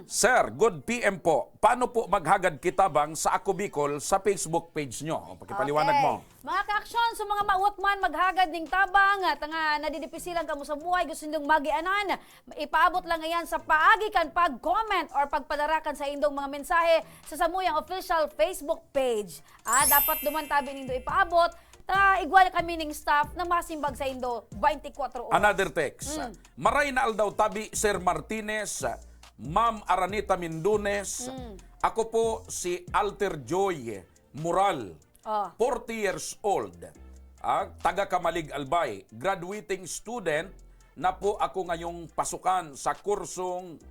Sir, good PM po. Paano po maghagad kitabang sa Ako Bicol sa Facebook page nyo? Pakipaliwanag Okay. mo. Mga ka-action, so mga maut man maghagad ning tabang, at nga nadidipisilan ka mo sa buhay, gusto nindong magianan, ipaabot lang ngayon sa paagi kan pag-comment or pagpadarakan sa indong mga mensahe sa Samuyang official Facebook page. Dapat dumantabi nindo ipaabot, igwala kami ning staff na masimbag sa indo 24 oras. Another text. Maray na aldaw tabi, Sir Martinez, Ma'am Aranita Mindunes. Ako po si Alter Joy Moral, 40 years old. Taga Kamalig Albay, graduating student na po ako ngayong pasukan sa kursong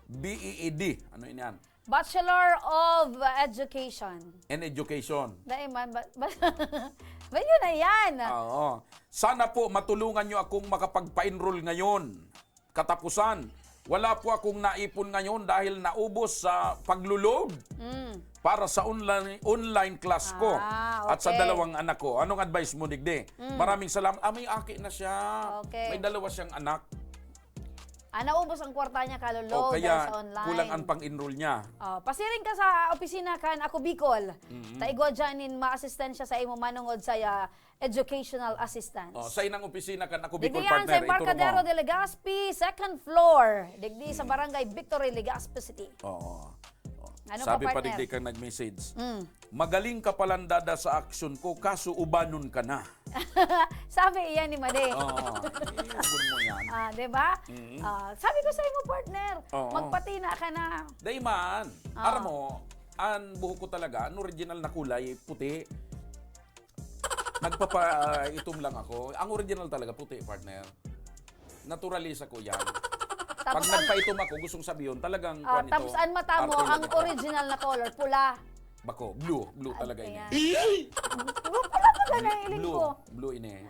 BEED. Ano yan? Bachelor of Education. and Education. Dahil man, ba yun na yan? Oo. Sana po matulungan nyo akong makapagpa-enroll ngayon. Katapusan. Wala po akong naipon ngayon dahil naubos sa paglulog para sa online class ko Ah, at sa okay. 2 anak ko. Anong advice mo, Digdi? Maraming salamat. May aki na siya. Okay. May 2 siyang anak. Naubos ang kwarta niya O kalulog dahil kaya sa online. kulang ang pang-enroll niya. Pasiring ka sa opisina kan ako Bicol. Taigwa dyanin ma-assistensya sa imo manungod sa educational assistance. Sa inang opisina kan ako Digdi Bicol yan partner. sa Ituro Embarcadero mo. de Legazpi, 2nd floor. Digdi sa barangay Victory, Legazpi City. Oo. Ano Sabi pa, pa partner? Digdi kang nag-message. Magaling ka palang dada sa aksyon ko, kaso ubanon ka na. Sabi iyan ni Made. Oo. Iubon mo yan. Di ba? Sabi ko sa imo partner, Oo. magpatina ka na. Dayman, aram mo, ang buhok ko talaga, ang original na kulay, puti. Nagpapa-itom lang ako. Ang original talaga, puti, partner. Naturalisa ko yan. Pag Tapos nagpaitom ako, gustong sabihin, talagang kuwan ito. tapos ang mata mo, arte lang ang ito. original na color, pula. Bako, blue talaga ini. Ayan. Pula pa na iling ko. Blue ini.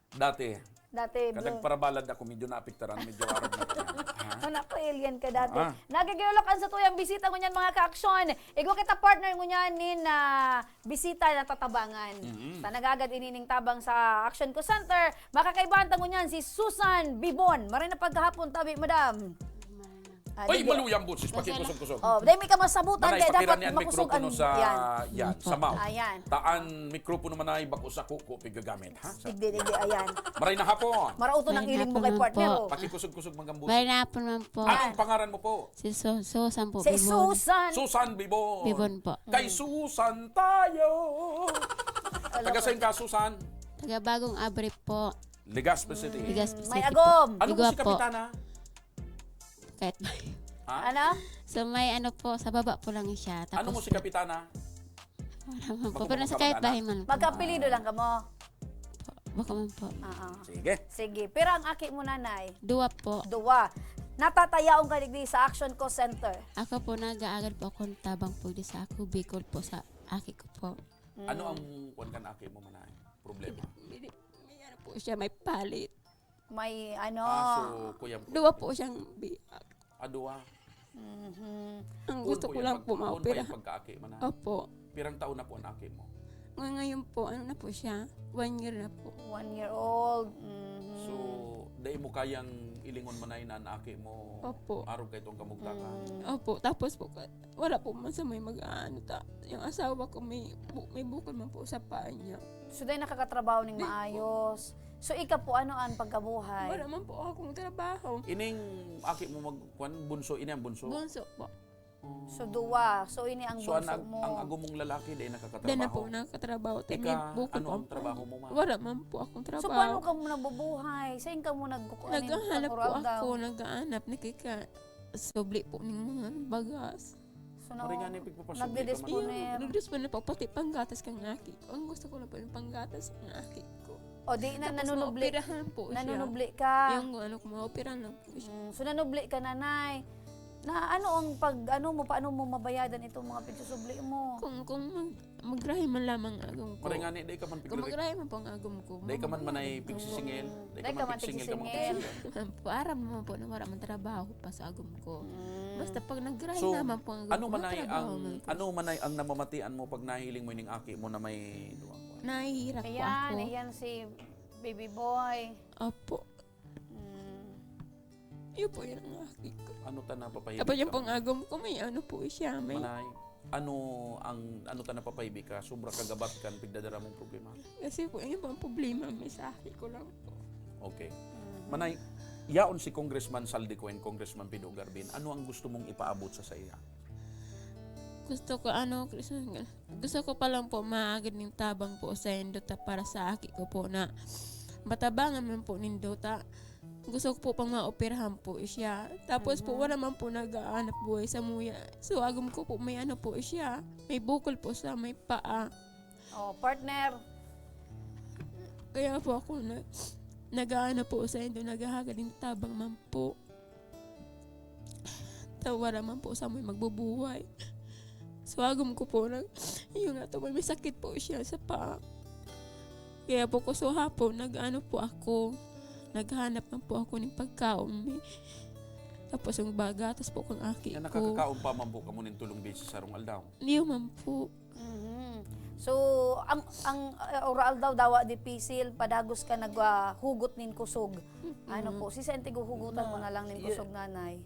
Dati, Dati, kadag parabalad ako, medyo naapiktaran, medyo arab na yan. Ha? Anak ko, alien ka dati. Ah. Nagagayolokan sa tuyang bisita ngunyan mga ka-aksyon. Ikaw kita partner ngunyan nin bisita na tatabangan. Sa nagagad inining tabang sa Action Co Center, makakaibanta ngunyan si Susan Bibon. Maray na pagkahapon tabi, madam. Ay, maluyang butsis, pakikusog-kusog. Dahil may ka masabutan, Manay, kaya dapat pakiran yan makusog mikropono sa, yan, sa mouth. Ayan. Taan mikropono manay, bako sa kuko, pigagamit, ha? Digdi, ayan. Maray na hapon. Marauto ng iling mo kay partner. oh. Pakikusog-kusog manggambusi. May po naman po. Anong pangaran mo po? Si Susan po. Si Bibon. Susan. Susan Bibon. Bibon po. Kay Susan tayo. Taga saan ka, Susan? Taga Bagong Abri po. Legazpi City. Legazpi May City agom. po. Ano mo Igwa si Kapitana? Kahit Ha? Ano? So may ano po, sa baba po lang siya. Tapos, Ano mo si Kapitana? Wala man po. Baka Pero mo sa ka kahit mag-anak? bahay man po. Magkapilido lang ka mo. Baka man po. Sige. Sige. Pero ang aki mo nanay, Dua po. duwa. Natatayaong ka digdi sa Action Co Center. Ako po nag-aagal po akong tabang po di sa ako. Bicol po sa aki ko po. Ano ang kuwan ka na aki mo manay? Problema. May ano po siya, may palit. May ano. So, kuya mo. Dua po siyang biak. Aduwa. Ang gusto ko lang po maopera. Kuwan pagkaaki man na. Opo. Pirang taon na po ang aki mo. Ngayon po, ano na po siya? 1 year na po. 1 year old. So, dahil mo kayang ilingon manay na aki mo. Opo. Araw kay itong kamugtakan. Opo, tapos po, wala po man sa may mag-ano ta. Yung asawa ko may bukol man po sa paa niya. So, dahil nakakatrabaho ng maayos. So, ika po ano ang pagkabuhay? Wala man po akong trabaho. Ining aki mo magkuan bunso, ini ang bunso. Bunso po. So, duwa. So, ini ang So, bunso mo. ang agumong lalaki dahil nakakatrabaho. Dahil na po nakatrabaho. Tayo may Ika, bukol ano po ang trabaho mo, ma'am? Wala man po akong So, trabaho. paano ka mo nabubuhay? Saan ka mo Naghahanap po ako, naghahanap. Subli po ng mga bagas. So, Pari nga ni pigpapasubli ka man. nagdidisponer. Nag-dispon na po, pati panggatas kang aki ko. Ang gusto ko na po yung panggatas ng aki ko. O, di na Tapos nanunubli. maoperahan po siya. Nanunubli ka. Yung ano ko, maoperahan lang po siya. So, nanubli ka, nanay. Na ano ang paano mo mabayadan itong mga pagsusubli mo? Kung magrahe man lamang agom ko. Pari nga ni, dahil ka man Kung pigre. magrahe man po ang agom ko. Dahil ka man manay pigsisingil. Dahil ka man tigsisingil. Aram naman po na wala man trabaho pa sa agom ko. Basta pag nagrahe So, naman po ang agom ano ko, manay trabaho ang man ko. ano manay ang namamatian mo pag nahiling mo ning aki mo na may duwang kuwan? Nahihirap po Ayan, ako. ayan si baby boy. Opo. Yun po yun ang aki ko. Ano ta napapahibig Tapos yung ka? pong agom ko, may ano po siya. May, Manay, ano ta napapahibig ka? Sobra kagabat kan pigdadara mong problema. kasi po yun po ang problema. May sa aki ko lang po. Okay. Manay, yaon si Congressman Saldico and Congressman Pido Garbin. Ano ang gusto mong ipaabot sa iya? Gusto ko gusto ko pa lang po maagad ng tabang po sa Indota para sa aki ko po na matabangan man po ng Indota. Gusto ko po pang maoperahan po siya. Tapos po wala man po nag-aanap buhay sa muya. So agam ko po may ano po siya. May bukol po sa may paa. Oh, partner. Kaya po ako nag-aanap po sa Indo, naghahagaling tabang man po. basta wala man po sa may magbubuhay. So agom ko po yung nga to, may sakit po siya sa paa. Kaya po ko so hapon, nag-ano po ako, naghanap man po ako ng pagkaon. Tapos yung baga, tapos po kang aki Yan, ko. nakakakaon pa man po ka mo ng tulong beses sa rong aldaw. Niyo man po. So, ang oral daw di pisil, padagos ka naghugot nin kusog. Ano po, si Sente hugutan mo na lang nin kusog, nanay.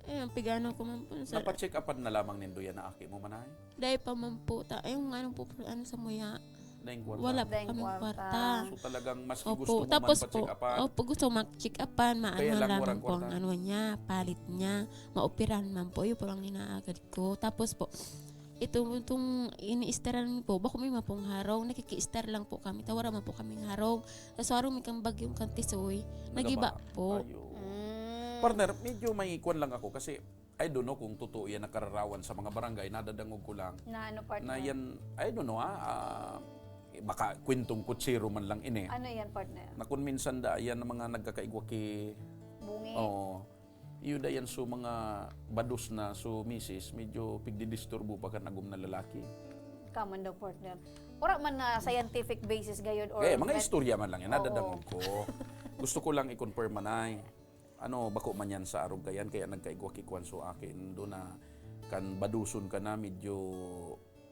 Ayun, pigano ko man po. Napacheck upan na lamang nindo yan na aki mo manay. Dahil pa man po, yung ano po, ano sa muya, Daing kwarta. wala po Daing kami kwarta. kwarta. So talagang maski Opo, gusto mo tapos man po, pa-check upan. opo, gusto mag-check upan, Kaya maano lang lamang warang po ang kwarta. ano niya, palit niya, maoperahan man po, yun po lang inaagad ko. Tapos po, itong ini-isteran po, bako may mapong harong, nakiki-ister lang po kami, tawara man po kaming harong. Tapos harong may kang bagyong kantisoy, nagiba po. Ayo. Partner, medyo may ikwan lang ako kasi I don't know kung totoo yan nakararawan sa mga barangay, nadadangog ko lang. Na ano, partner? Na yan, I don't know baka kwentong kutsiro man lang ini. Ano yan, partner? Na kung minsan da, yan ang mga nagkakaigwa ki, Bungi? yun da yan so mga bados na so misis, medyo pigdidisturbo pa ka nagum na lalaki. Kaman daw, partner. Wala man na scientific basis gayod or... Kaya mga istorya man lang yan, Oo. nadadangog ko. Gusto ko lang i-confirm manay. Ano, bako man yan sa arog kayan, kaya nagkaigwa kikwan so akin, do na kan baduson ka na, medyo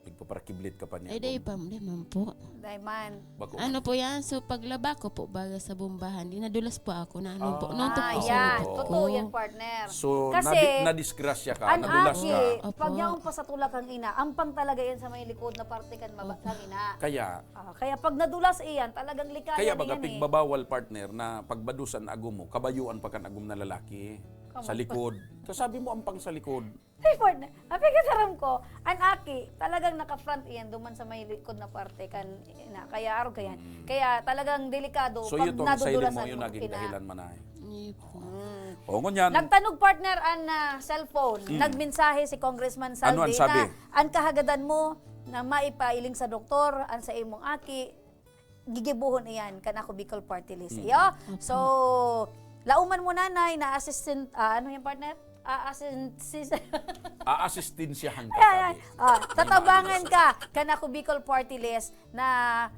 nagpaparakiblit ka pa niya. Ay, day pa, day man po. Daiman. Bako. Ano po yan? So, paglaba ko po, baga sa bombahan, dinadulas po ako na ano po. Ah, Noon to po sa yan. ulo Totoo ko. yan, partner. So, Kasi, nadisgrasya ka, An nadulas aki, ka. Opo. pag yaong pasatulak kang ina, ampang talaga yan sa may likod na parte kan kang ina. Kaya, Kaya pag nadulas iyan, talagang likaya kaya na baga yan pigbabawal partner na pagbadusan agum mo, kabayuan pa kan agum na lalaki sa likod. Kasabi mo ampang sa likod. Hey, partner, happy kasaram ko, an aki, talagang naka-front iyan, duman sa may likod na parte kan ina. Kaya araw kayan. Kaya talagang delikado So pag yun tong sa nadudulasan mo yung mo naging ina. dahilan manay. Hindi po. O ngunyan, Nagtanog partner an cellphone, nagmensahe si Congressman Saldi Ano ang sabi? na an kahagadan mo na maipailing sa doktor an sa imong aki gigibuhon iyan kan ako Bicol Party List. Iyo. So lauman mo nanay na assistant ano yung partner? aasistensyahan ka. Ayan, sabi. tatabangan ka kanako Bicol Party List na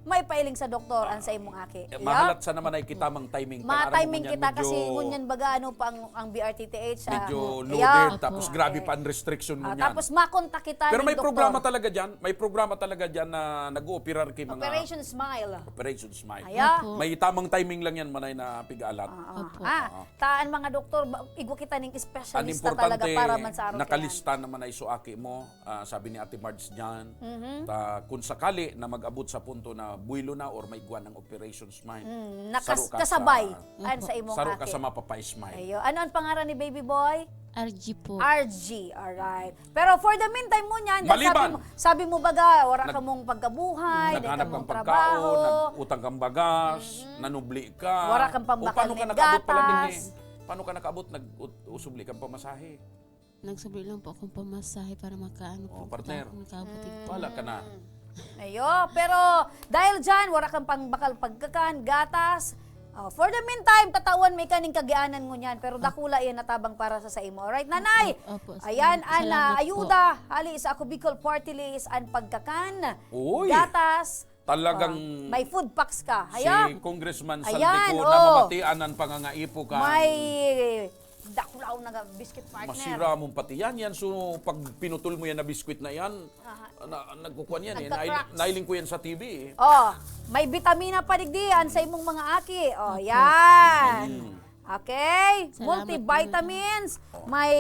may pailing sa doktor an sa imong aki. Eh, mahalat sa naman ay kitamang timing. Ma-timing Alam mo kita ngunyan, kasi medyo- ngunyan baga ano pa ang BRTTH sa Medyo Yeah. loaded, tapos grabe pa ang restriction mo niyan. Tapos makontak kita Pero ng may doktor. programa talaga dyan. May programa talaga dyan na nag-ooperar kay mga Operation Smile. Operation Smile. Aya. May tamang timing lang yan manay na pig-alat. Opo. Taan mga doktor, igwa kita ng Ang specialista talaga importante, para man sa araw nakalista naman ay suaki mo, sabi ni Ate Marge dyan, kung sakali na mag-abot sa punto na buwilo na or may guwan ng Operation Smile, saro ka kasabay sa- an sa imong saro ka aki. sa mapapa-smile. Ayo, ano ang pangalan ni baby boy? RG po. RG, alright. Pero for the meantime mo niyan, Maliban. sabi mo baga, wala ka mong pagkabuhay, di ka Naghanap mong kang trabaho, pagkaon, nag-utang kang bagas, nanubli ka. Wala kang O, pambakal paano ka ng nakaabot pala din gatas. Paano ka nakaabot? Nag-usubli kang pamasahe. Nagsubli lang po akong pamasahe para makaano po. partner. Nakabuti po. Wala ka na. Ayo, pero dahil dyan, wala kang pangbakal pagkakan, gatas. For the meantime, tatawan may kaning kagianan mo niyan, pero dakula yan natabang para sa imo. Alright, nanay? Opo, Ayan, salamat po. ayuda, hali sa ako Bicol Party List, an pagkakan, Uy! gatas, Talagang may food packs ka. si Ayan, Congressman Ayan, Saldico oh. na mamatian ang pangangaipo ka. may dakulaw na biscuit partner. Masira mong pati yan. So, pag pinutol mo yan na biskwit na yan, nagkukuhan yan. Nagka-cracks. Nailing ko yan sa TV. May vitamina pa digdian sa imong mga aki. Yan. Okay? Salamat Multivitamins, may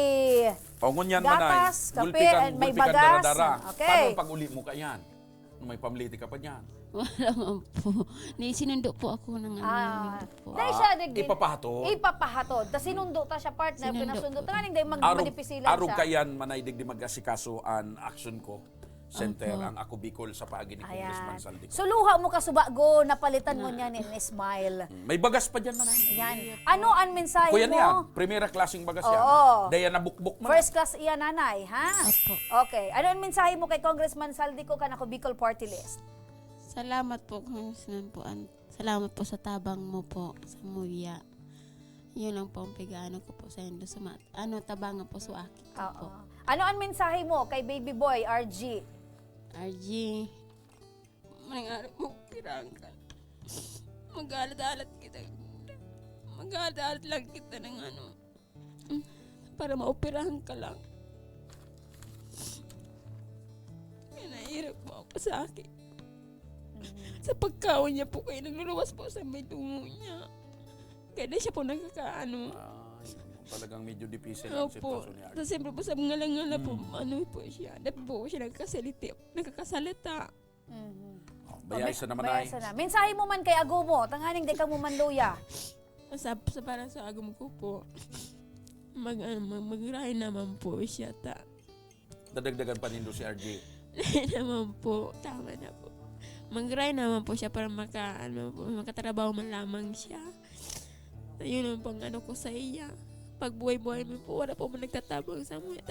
Paungon yan gatas, manay. kape, and may gulpi kang bagas. dara-dara. Okay. Paano pag uli mo ka yan? May pamliti ka pa yan. Wala man po. Sinundo po ako ng ano namin po. Dahil siya, digdi. Ipapahatod. Ipapahatod. Tas sinundo ta siya partner, Sinundo pinasundo po. ta nga hindi Arog magmanipisilan siya. kayan manay digdi mag-asikaso an action ko. Center Opo. ang Ako Bicol sa paagi ni Congressman Ayan. Saldico. So luha mo ka subago, napalitan mo niya ni Smile. May bagas pa dyan manay. Yan. Ano ang mensahe Kuya niya, mo? primera klaseng bagas yan. Oo. Daya nabukbuk man. First class iyan, nanay, ha? Opo. Okay. Ano ang mensahe mo kay Congressman Saldico kanako Bicol Party List? Salamat po, Congressman po. Salamat po sa tabang mo po sa Muya. Yun lang po ang pigano ko po sa indo sumat. Tabangan po sa aki ko po. Oo. Ano ang mensahe mo kay baby boy, RG? RG, manangarap mo pirang ka. Mag-alat-alat kita. Mag-alat-alat lang kita ng para maoperahan ka lang. Nahihirap mo ako sa akin. Sa pagkaon niya po kayo, nagluluwas po sa may tungo niya. Kaya na siya po nagkakaano. Talagang medyo difícil ang Opo. sitwasyon ni RG. Tapos siyempre po sa mga langala po, po siya. Dapat po siya nagkakasalita. Bayaysa naman ay. Bayasa na. Mensahe mo man kay Agumo, tanghaning di ka mo manluya. Para sa agam ko po, mag-ray naman po siya Dadagdagan pa nindo si RG. naman po, tama na po. Mag-ray naman po siya para makatrabaho man lamang siya. Yun ang pang ko sa iya. Pag buhay-buhay mo po, wala po man nagtatabang sa mga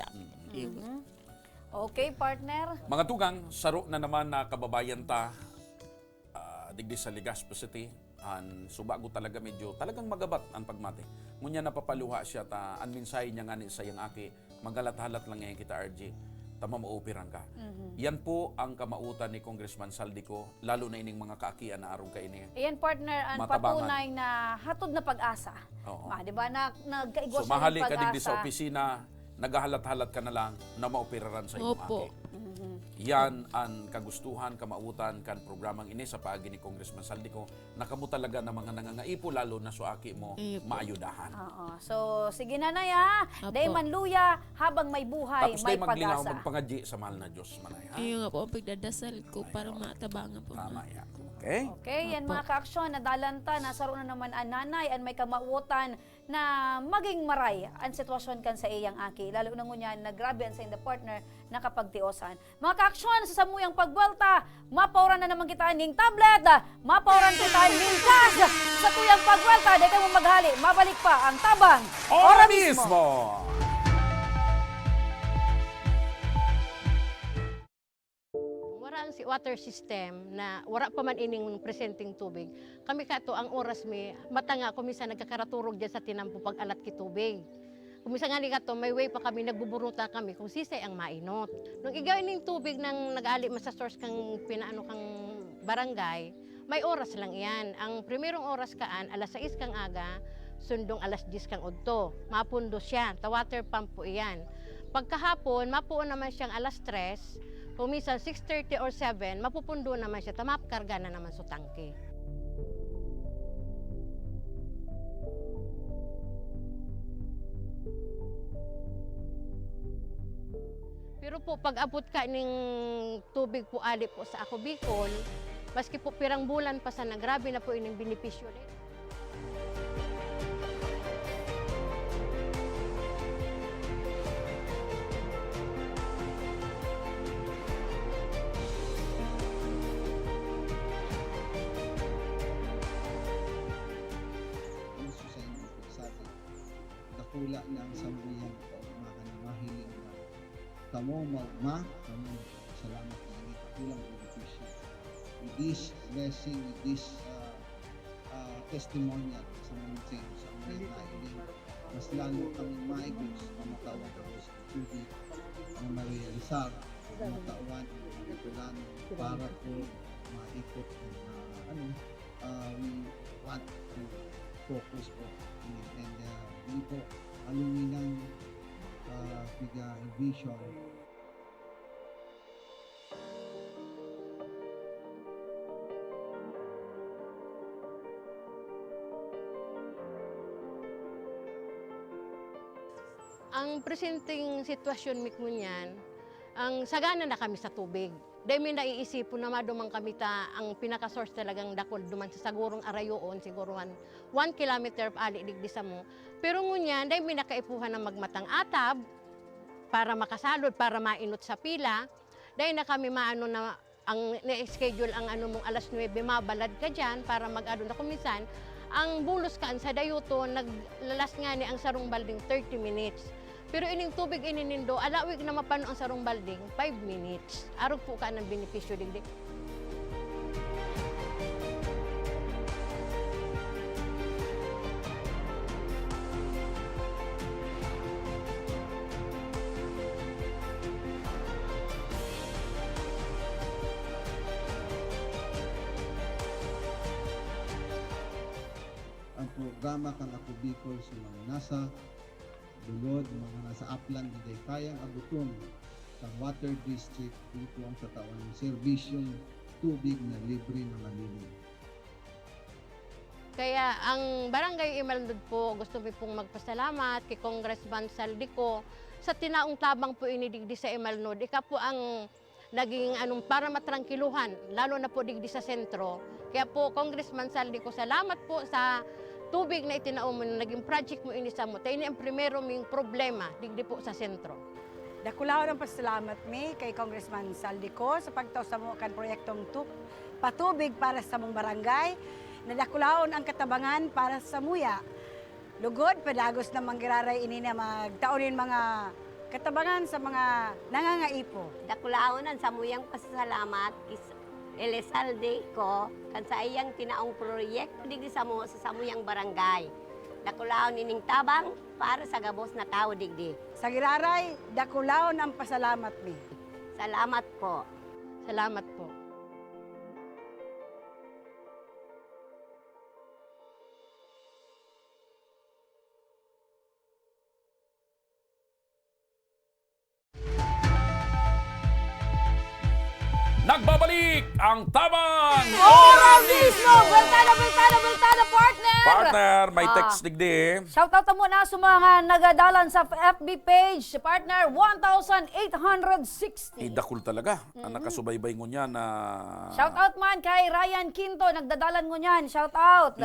Okay, partner. Mga tugang, saro na naman na kababayan ta digdi sa Legazpi City. Subago talaga medyo talagang magabat ang pagmate. Ngunya napapaluha siya an minsay niya nga ni sa yang aki. Magalat-halat lang ngayon kita RG. Tama maoperang ka. Yan po ang kamautan ni Congressman Saldico, lalo na ining mga kaakian na arong kaini. Ayan, partner, ang Matabangan. patunay na hatod na pag-asa. Oo. Di ba? Nagkaigwas So na mahali ng ka digdi sa pag-asa. opisina, nagahalat-halat ka na lang na maoperaran sa iyong Opo. aki. Yan ang kagustuhan, kamautan, kan programang ini sa paagi ni Congressman Saldico. Nakamo talaga na mga nangangaipo, lalo na so aki mo maayudahan. Oo. So, sige nanay ha. Apo. Dahil manluya, habang may buhay, Tapos may tayo maglingaw, pag-asa. magpangadyi sa mahal na Diyos manay ha. Ayun nga po ang pagdadasal ko para matabangan po. Tama yan. Okay? Okay, yan mga ka-aksyon, nadalanta, nasaro na naman ang nanay, ang may kamautan na maging maray ang sitwasyon kan sa iyang aki. Lalo na ngunya, nagrabe ang sa the partner na kapagtiosan. Mga ka-aksyon, sa samuyang pagwelta, mapauran na naman kita ning tablet, mapauran kita ning cash. Sa tuyang pagwelta, di ka mo maghali, mabalik pa ang tabang. Ora mismo! Wala ang water system na wala pa man ining presenting tubig. Kami kato ang oras mi matanga kumisa nagkakaraturog diyan sa tinampo pag alat ki tubig. Kumisa nga ni kato may way pa kami nagbuburuta kami kung sisay ang mainot. Nung igawin ning tubig nang nag-ali man sa source kang pinaano kang barangay, may oras lang iyan. Ang primerong oras kaan alas 6 kang aga, sundong alas 10 kang udto. Mapundo siya, ta water pump po iyan. Pagkahapon, mapuon naman siyang alas 3, kung minsan 6:30 or 7, mapupundo naman siya, tamapkarga na naman sa tangke. Pero po, pag abot ka ng tubig po ali po sa ako Bicol, maski po pirang bulan pa sana, grabe na po ining benepisyo rin. Dakula ng samuyang paumahan na mahiling na kamo magma, kamo salamat na hindi kakulang benepisyo. With this blessing, with this testimonial sa mga sa mga nailing, mas lalo kami maigos ang matawan ko sa tubig na ma-realisar, matawan ang itulan para po maikot we want to focus po and hindi po aluminang vision. Ang presenting sitwasyon mikmunyan, ang sagana na kami sa tubig. Dahil may naiisipon na madumang kami ang pinaka-source talagang dakol duman sa sagurong arayoon, siguro 1 kilometer ali digdi sa mo. Pero ngunyan, dahil may nakaipuhan na magmatang atab para makasalod, para mainot sa pila. Dahil na kami maano na ang na-schedule ang mong alas 9, mabalad ka dyan para mag-ano na kumisan. Ang bulos kaan sa dayuto, naglalas nga ni ang sarong balding 30 minutes. Pero ining tubig ininindo, alawig na mapano ang sarong balding, 5 minutes. Arog po ka ng benepisyo digdi. ang programa kang Ako Bicol sa mga nasa dulod, mga nasa upland di kayang aguton sa water district dito ang sa taon ng serbisyong tubig na libre na malinis. Kaya ang Barangay Imalnod po, gusto ko pong magpasalamat kay Congressman Saldico sa tinaong tabang po inidigdi sa Imalnod. Ika po ang naging para matrangkiluhan, lalo na po digdi sa sentro. Kaya po, Congressman Saldico, salamat po sa tubig na itinaom mo, naging project mo inisa mo. Tayo ang primero ming problema digdi po sa sentro. Dakulaw ng pasalamat mi kay Congressman Saldico sa pagtaw sa mga kan proyektong patubig para sa mong barangay. Nadakulaon ang katabangan para sa muya. Lugod, padagos na manggiraray ini na magtaonin mga katabangan sa mga nangangaipo. Dakulaon ang samuyang pasasalamat kis Elizalde ko kan sa iyang tinaong proyekto digdi sa samuyang barangay. Dakulaon ining tabang para sa gabos na tao digdi. Sa giraray, dakulaon ang pasalamat mi. Salamat po. Salamat po. Nagbabalik ang tabang Ora mismo! Bultado, partner! Partner, may text digdi. Shoutout mo na sa mga nagadalan sa FB page. Partner, 1,860. Idakul talaga. Ang nakasubaybay ngo niya na... Shoutout man kay Ryan Quinto. Nagdadalan mo niyan. Shoutout.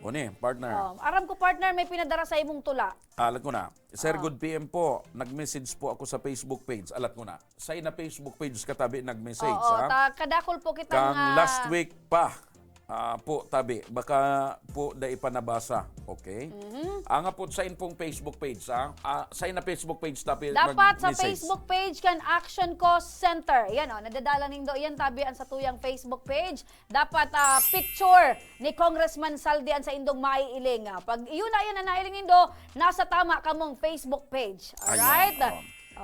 Oni, partner. Aram ko, partner, may pinadara sa imong tula. Alat ko na. Sir, good PM po. Nag-message po ako sa Facebook page. Alat ko na. Sa ina Facebook page katabi nag-message. Kadakol po kita Kang last week pa. Po tabi. Baka po da ipanabasa. Okay? Anga po sa inpong Facebook page. Sa ina Facebook page tabi Dapat sa mag-message. Facebook page kan Action Cost Center. Yan nadadala ning do yan tabi ang sa tuyang Facebook page. Dapat picture ni Congressman Saldian sa indong maiiling. Pag iyon na yan na nailing nindo, nasa tama kamong Facebook page. Alright?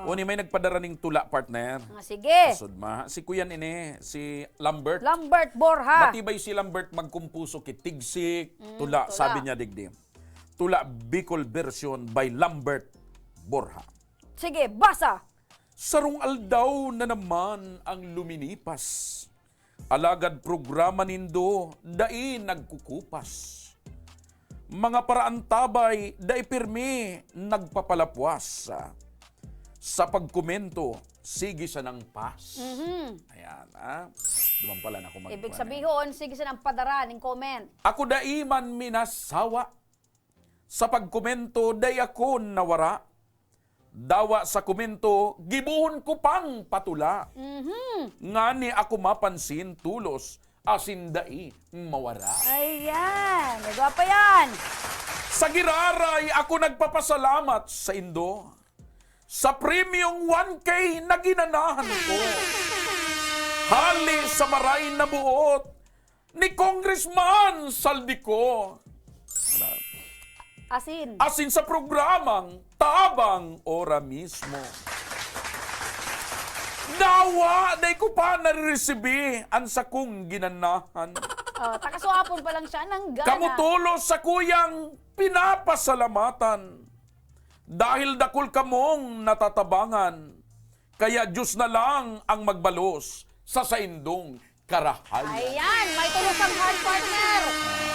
Uni may nagpadara ning tula, partner. Sige. Sudma. Si Kuyan ini, si Lambert. Lambert Borja. Matibay si Lambert magkumpuso kitigsik, tula, sabi niya digdi. Tula Bicol version by Lambert Borja. Sige, basa. Sarong aldaw na naman ang luminipas. Alagad programa nindo, dai nagkukupas. Mga paraan tabay, dai pirmi nagpapalapwas. Sa pagkomento, sige sa nang pas. Ayan, Duman pala na ako Ibig sabihin, sige sa ng padara, ng comment. Ako daiman minasawa. Sa pagkomento, day ako nawara. Dawa sa komento, gibuhon ko pang patula. Ngani ako mapansin, tulos, asin dai mawara. Ayan, nagawa pa yan. Sa giraray, ako nagpapasalamat sa Indo. Sa premium 1K na ginanahan ko. Hali sa maray na buot ni Congressman Saldico. Asin sa programang Tabang Ora mismo. Dawa, day ko pa nare-resibi ang sa kong ginanahan. Takasuhapon pa lang siya ng gana. Kamutulos sa kuyang pinapasalamatan. Dahil dakol kamong natatabangan, kaya Diyos na lang ang magbalos sa saindong karahayan. Ayan, may tulos ang heart, partner.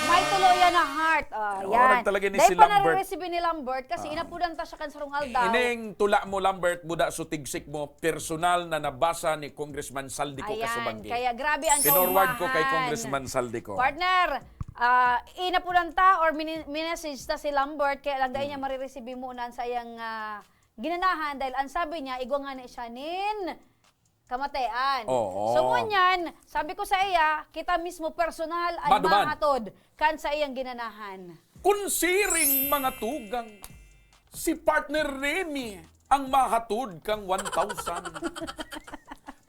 May tulo yan ang heart. Ayan. Talaga ni Dahil si pa Lambert. nare-recibe ni Lambert kasi inapudan ta siya kan sarong aldaw. Ining tula mo, Lambert, buda so tigsik mo, personal na nabasa ni Congressman Saldico Ayan, Kasubanggi. kaya grabe ang Pinorward ko kay kaumahan. Congressman Saldico. Partner, inapudan ta or minessage ta si Lambert kaya lang dahil niya marireceive mo na sa iyang ginanahan dahil ang sabi niya, igwa nga na siya nin kamatean. Oo. So ngunyan, sabi ko sa iya, kita mismo personal ay Maduman. mahatod kan sa iyang ginanahan. Kunsiring mga tugang, si partner Remy ang mahatod kang 1,000.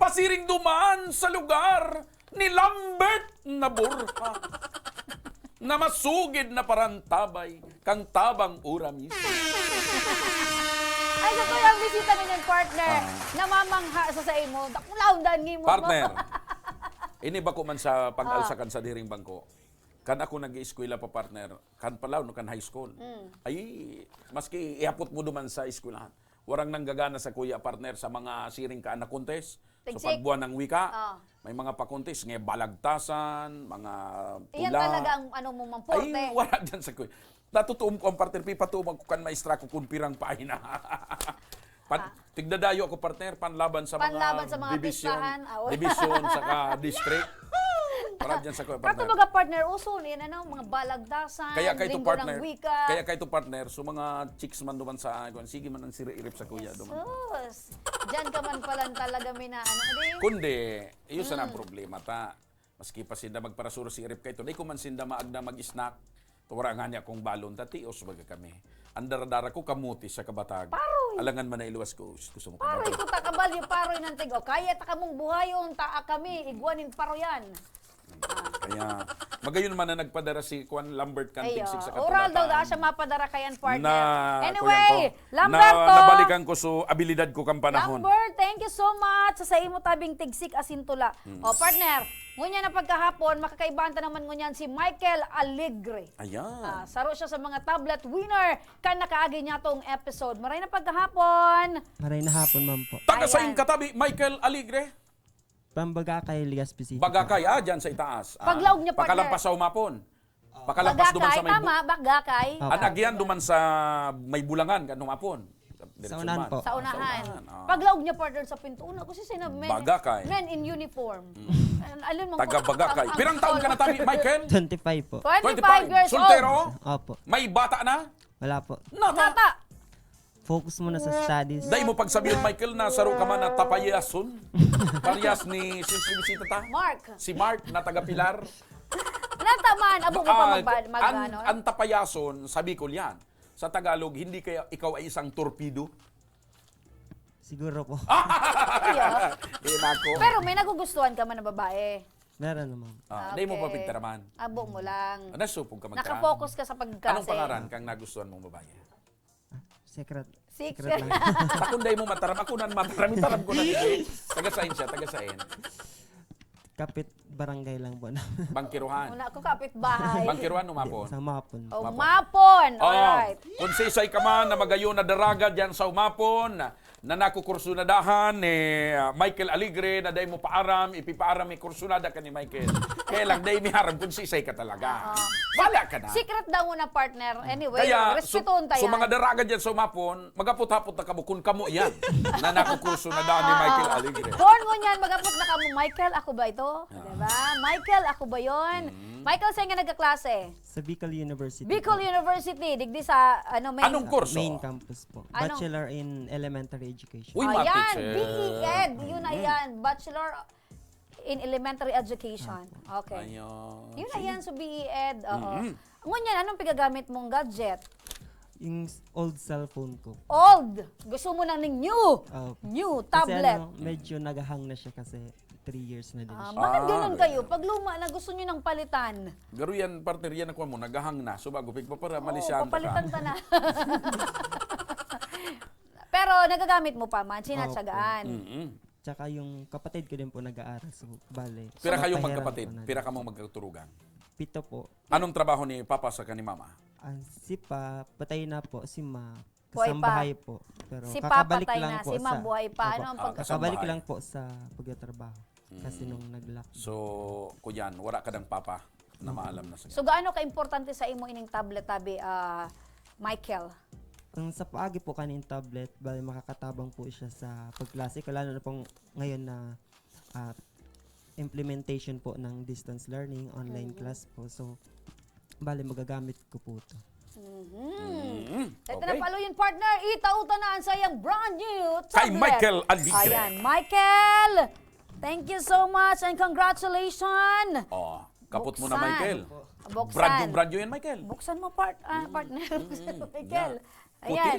Pasiring duman sa lugar ni Lambert na Borja. Na masugid na parantabay kang tabang uramis. Ay, sa ang bisita ninyo, partner, namamangha sa imo. Dakulaw dan mo. Partner, ini ba ko man sa pag-alsakan sa diring bangko? kan ako nag-eskwela pa partner, kan palaw no kan high school. Ay maski iapot mo duman sa eskwelahan. Warang nanggagana sa kuya partner sa mga siring ka na contest. So Tigsik. pagbuwan ng wika, Oh. may mga pa-contest, ngay balagtasan, mga tula. Iyan talaga ang ano mo mamporte. Ay, wala dyan sa kuya. Natutuom ko ang partner, pipatuom ko kan maestra ko kung pirang paina. Tigdadayo ako partner, panlaban sa mga division, pistahan. division, saka district. Para dyan sa kuya Kato partner. baga partner, uso yan ano, mga balagdasan, Kaya kay to linggo partner, ng wika. kaya kay to partner, so mga chicks man duman sa, sige man ang siri-irip sa kuya duman. Sus, dyan ka man pala talaga mina, ano, adi? Kundi, iyo sa na problema ta. Maski pa sinda magparasuro si irip kay to, di ko man sinda maagda mag-snack. Tuwara nga niya kung balon, tatios baga kami. Andara-dara ko kamuti sa kabatag. Paroy. Alangan man na iluwas ko. Gusto mo Paroy kamuti. ko ta kabalyo, paroy ng tigo. Kaya ta kamong buhayon, taa kami, igwanin paroyan. Kaya, magayon man na nagpadara si Juan Lambert Ayo, Cantigsig sa oral daw Katulatan. siya mapadara kayan partner. Na, Anyway, kuyan ko, Lamberto. nabalikan ko so abilidad ko kang panahon. Lambert, thank you so much sa imo tabing tigsik asintula. O partner, ngunya na pagkahapon, makakaibanta naman ngunyan si Michael Alegre. Ayan. Saro siya sa mga tablet winner kan nakaagi niya tong episode. Maray na pagkahapon. Maray na hapon, ma'am po. Taga sa Ayan. katabi, Michael Alegre. Pambagakay, Legazpi City. Bagakay, dyan sa itaas. Paglaog niya, partner. Pakalampas sa umapon. Pakalampas duman Bagakay, sa may tama, bagakay. Anagyan duman sa may bulangan kan umapon. Sa unahan po. Sa unahan. Ah. Paglaog niya partner sa pintuuna kasi sinab Bagakay. men in uniform. Alin mo Taga Bagakay. Pirang taon ka na tabi, Michael? 25 po. 25 years Soltero? Opo. May bata na? Wala po. Nata. Focus muna sa studies. Dahil mo pagsabihin, Michael, na saro ka man na tapayason. Parehas ni Sisibisita ta? Mark. Si Mark na taga Pilar. Nataman, abo mo pa mag-ano. Ang tapayason, sabi ko yan. Sa Tagalog, hindi kaya ikaw ay isang torpedo? Siguro po. Nako. Pero may nagugustuhan ka man na babae. Meron naman. Dahil mo pa pigtaraman. Abo mo lang. Nasupog ka magkaraan. Nakafocus ka sa pagkase. Anong pangaran kang nagustuhan mong babae? Secret. Secret. lang. Takunday mo mataram. Ako nan mataram. Taram ko na dito. Taga-sain siya. Taga-sain. Kapit barangay lang po. Bangkiruhan. Una ako kapitbahay. Bangkiruhan umapon. Sa Mapon. Umapon. Alright. Kung sisay ka man na magayon na daraga dyan sa umapon, na nakukursunadahan ni Michael Alegre, na dahi mo paaram, ipipaaram may kursunada ka ni Michael. Kaya lang, dahi may haram kung sisay ka talaga. Wala ka na. Secret daw muna partner. Anyway, Kaya, respetuhon tayo. so mga daraga dyan sa umapon, magapot-hapot na kamo kung kamo yan, na nakukursunadahan ni Michael Alegre. Kung ngunyan, magapot na ka mo, Michael, ako ba ito? Diba? Michael, ako ba yon? Michael, saan nga nagkaklase? Sa Bicol University. Bicol University, digdi sa main. Anong kurso? Main campus po. Anong- Bachelor in Elementary Education. Uy, Ayan, matiche. BEd. Yun na yan. Bachelor in Elementary Education. Okay. Ayun. Yun na yan, so BEd. Oo. Ngunyan, anong pigagamit mong gadget? Yung old cellphone ko. Old. Gusto mo nang new. Opo. New Kasi tablet. medyo nagahang na siya kasi 3 years na din siya. Bakit ganun kayo? Pag luma na gusto nyo ng palitan. Garo yan, partner, yan ako mo, naghahang na. So bago, pa para Oo, malisyan papalitan ta na. Pero nagagamit mo pa man, sinatsagaan. Tsaka yung kapatid ko din po nag-aaral. So, bale. Pira kayong papahiram magkapatid? ko na Pira din. ka mong magkaturugan? 7 po. Anong trabaho ni Papa sa ni Mama? Si Pa, patay na po. Si Ma, Buhay pa. kasambahay po. Pero Si Pa kakabalik patay lang na, po si Ma sa- buhay pa. Opo. Ano ang pag... Kakabalik Kasambahay. lang po sa pagtatrabaho. Kasi nung nag-lock. So, kuyan, wala ka ng Papa na maalam na sa So gaano ka-importante sa imo ining tablet tabi, Michael? Ang sa paagi po kanin tablet, bali makakatabang po siya sa pagklase. Lalo na pong ngayon na implementation po ng distance learning, online class po. So, bali magagamit ko po ito. Ito na palo yung partner, itauta na ang sayang brand new tablet. Kay Michael Alegre. Ayan, Michael! Thank you so much and congratulations! Oh, kapot mo Buksan. na, Michael. Buksan. Brand new yan, Michael. Buksan mo partner. Michael. Puti. Ayan.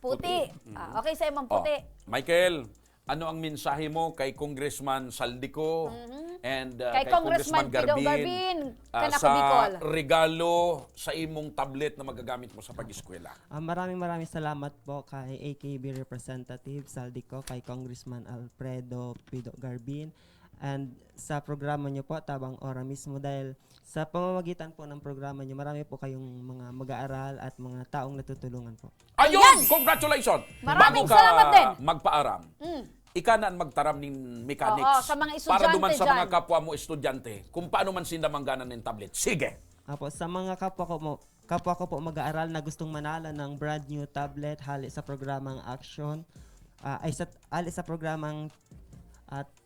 Puti. Okay sa imong puti. Michael, ano ang mensahe mo kay Congressman Saldico and Kay Congressman Pido Garbin, kana ko sa Bicol. regalo sa imong tablet na magagamit mo sa pag-eskwela? Maraming salamat po kay AKB Representative Saldico, kay Congressman Alfredo Pido Garbin, And sa programa nyo po, Tabang Ora mismo, dahil sa pamamagitan po ng programa nyo, marami po kayong mga mag-aaral at mga taong natutulungan po. Ayun! Congratulations! Maraming Bago ka salamat din. magpaaram, ika na ang magtaram ng mechanics. Oo, sa mga para duman estudyante sa mga dyan. kapwa mo estudyante, kung paano man sinda mangganan ng tablet. Sige! Apo, sa mga kapwa ko po mag-aaral na gustong manala ng brand new tablet hali sa programang Action, hali sa programang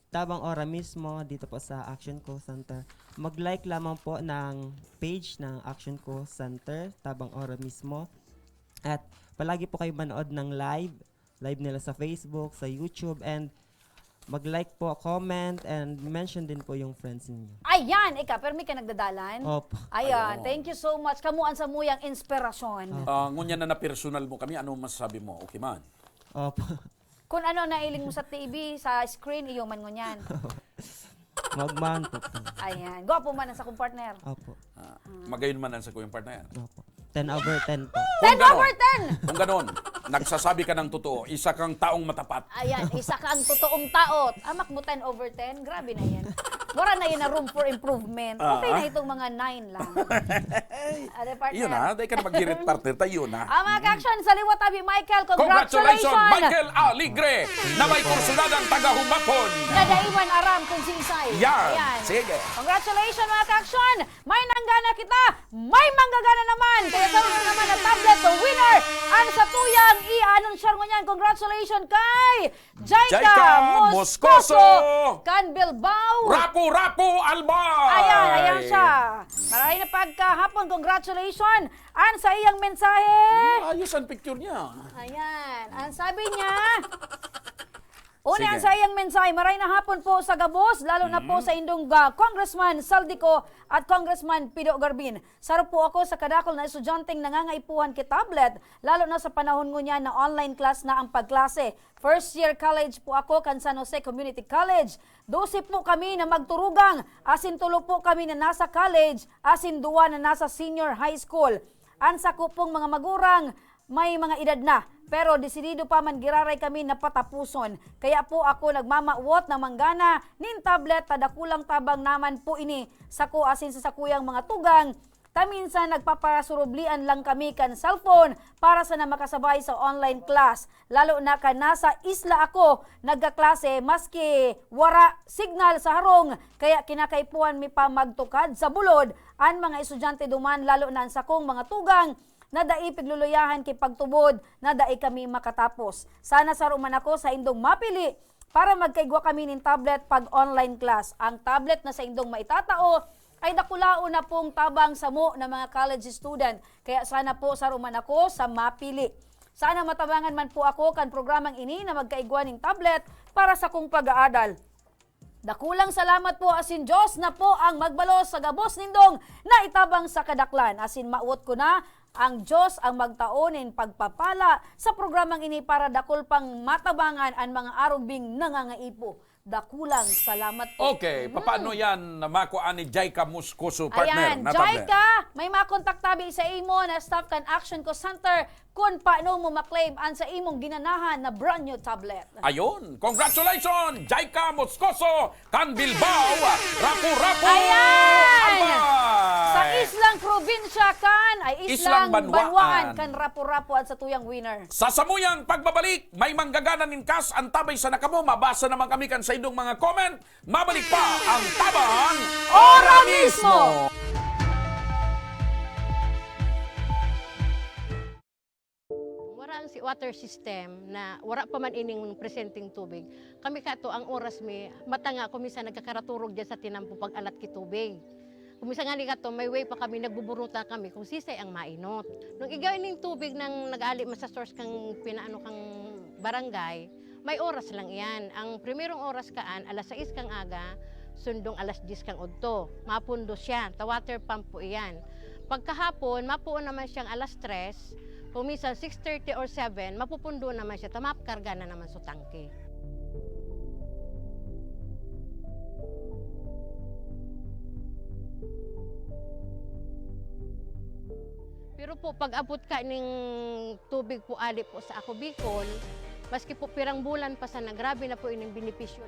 Tabang Ora mismo dito po sa Action Co Center. Mag-like lamang po ng page ng Action Co Center, Tabang Ora mismo. At palagi po kayo manood ng live nila sa Facebook, sa YouTube, and mag-like po, comment, and mention din po yung friends ninyo. Ayan, permi ka nagdadalan? Opo. Ayan, Ayun. thank you so much. Kamuan sa muyang inspirasyon. Ngunya na personal mo kami, ano masasabi mo? Okay man. Opo. Kung ano nailing mo sa TV, sa screen, iyo man ngunyan. Magman po. Ayan, gwapo man ang sa kong partner. Opo. Magayon man ang sa kuyang partner. Opo. 10/10 po. 10/10! Kung ganon, nagsasabi ka ng totoo, isa kang taong matapat. Ayan, isa kang totoong taot. Amak mo 10/10, grabe na yan. Wala na yun na room for improvement. Okay na itong mga 9 lang. Partner. Yun na, dahil ka na mag-girit partner, tayo na. Mga ka-action, sa liwa tabi, Michael, Congratulations, congratulations! Michael Aligre, na may kursunadang taga-humapon. Nadaiwan aram kung si Isay. Yan, Ayan. sige. Congratulations mga ka-action! May nanggana kita, may manggagana naman. Kaya sa naman na tablet, the winner, ang sa tuyang i-anunsyar mo niyan. Congratulations kay Jaika Moscoso, kan Bilbao. Rapu Albay! Ayan siya. Maraming na pagkahapon, congratulations. Ang sa iyang mensahe. Ayos ang picture niya. Ayan, ang sabi niya, una Sige. ang sa iyang mensahe, maray na hapon po sa Gabos, lalo na po sa indong Congressman Saldico at Congressman Pido Garbin. Saro po ako sa kadakol na estudyanteng nangangaipuhan kay tablet, lalo na sa panahon ngunyan na online class na ang pagklase. First year college po ako kan San Jose Community College. 12 po kami na magturugang, asin 3 po kami na nasa college, asin 2 na nasa senior high school. Ansa ko pong mga magurang, may mga edad na. Pero desidido pa man giraray kami na patapuson. Kaya po ako nagmamawot na manggana nin tablet tadakulang tabang naman po ini. Sako asin sa sakuyang mga tugang. Taminsan nagpaparasurublian lang kami kan cellphone para sa na makasabay sa online class. Lalo na kan nasa isla ako nagkaklase maski wara signal sa harong. Kaya kinakaipuan mi pa magtukad sa bulod. Ang mga estudyante duman lalo na sa kong mga tugang na dai pigluluyahan kay pagtubod na dai kami makatapos. Sana saruman ako sa indong mapili para magkaigwa kami nin tablet pag online class. Ang tablet na sa indong maitatao ay dakulao na pong tabang samo na mga college student. Kaya sana po saruman ako sa mapili. Sana matabangan man po ako kan programang ini na magkaigwa ning tablet para sa kong pag-aadal. Dakulang salamat po asin Diyos na po ang magbalos sa gabos nindong na itabang sa kadaklan. Asin mauot ko na ang Diyos ang magtaonin pagpapala sa programang ini para dakul pang matabangan ang mga arugbing nangangaipo. Dakulang salamat po. Okay, paano yan makuha ni Jaika Moscoso partner Ayan, na tablet? Jaika, may makontak tabi sa imo na staff kan Action Co Center kung paano mo maklaim ang sa imong ginanahan na brand new tablet. Ayun, congratulations, Jaika Moscoso, kan Bilbao, Rapu Ayan! Albay! Sa islang probinsya kan, ay islang Islang banwaan Banwaan. kan Rapu-Rapu at sa tuyang winner. Sa samuyang pagbabalik, may manggagana nin kas ang tabay sa nakamo. Mabasa naman kami kan sa indong mga comment. Mabalik pa ang Tabang Ora mismo! Wala ang si water system na wala pa man ining presenting tubig. Kami kato ang oras mi matanga kuminsan nagkakaraturog diyan sa tinampo pag alat ki tubig. Kuminsan nga ni kato may way pa kami nagbuburuta kami kung sisay ang mainot. Nung igawin ning tubig nang nag-ali sa source kang pinaano kang barangay, may oras lang iyan. Ang primerong oras kaan alas 6 kang aga, sundong alas 10 kang udto. Mapundo siya, ta water pump po iyan. Pagkahapon, mapuon naman siyang alas 3, kung minsan 6:30 or 7, mapupundo naman siya, tamapkarga na naman sa tangke. Pero po, pag abot ka ng tubig po ali po sa ako Bicol, maski po pirang bulan pa sana, grabe na po ining benepisyo.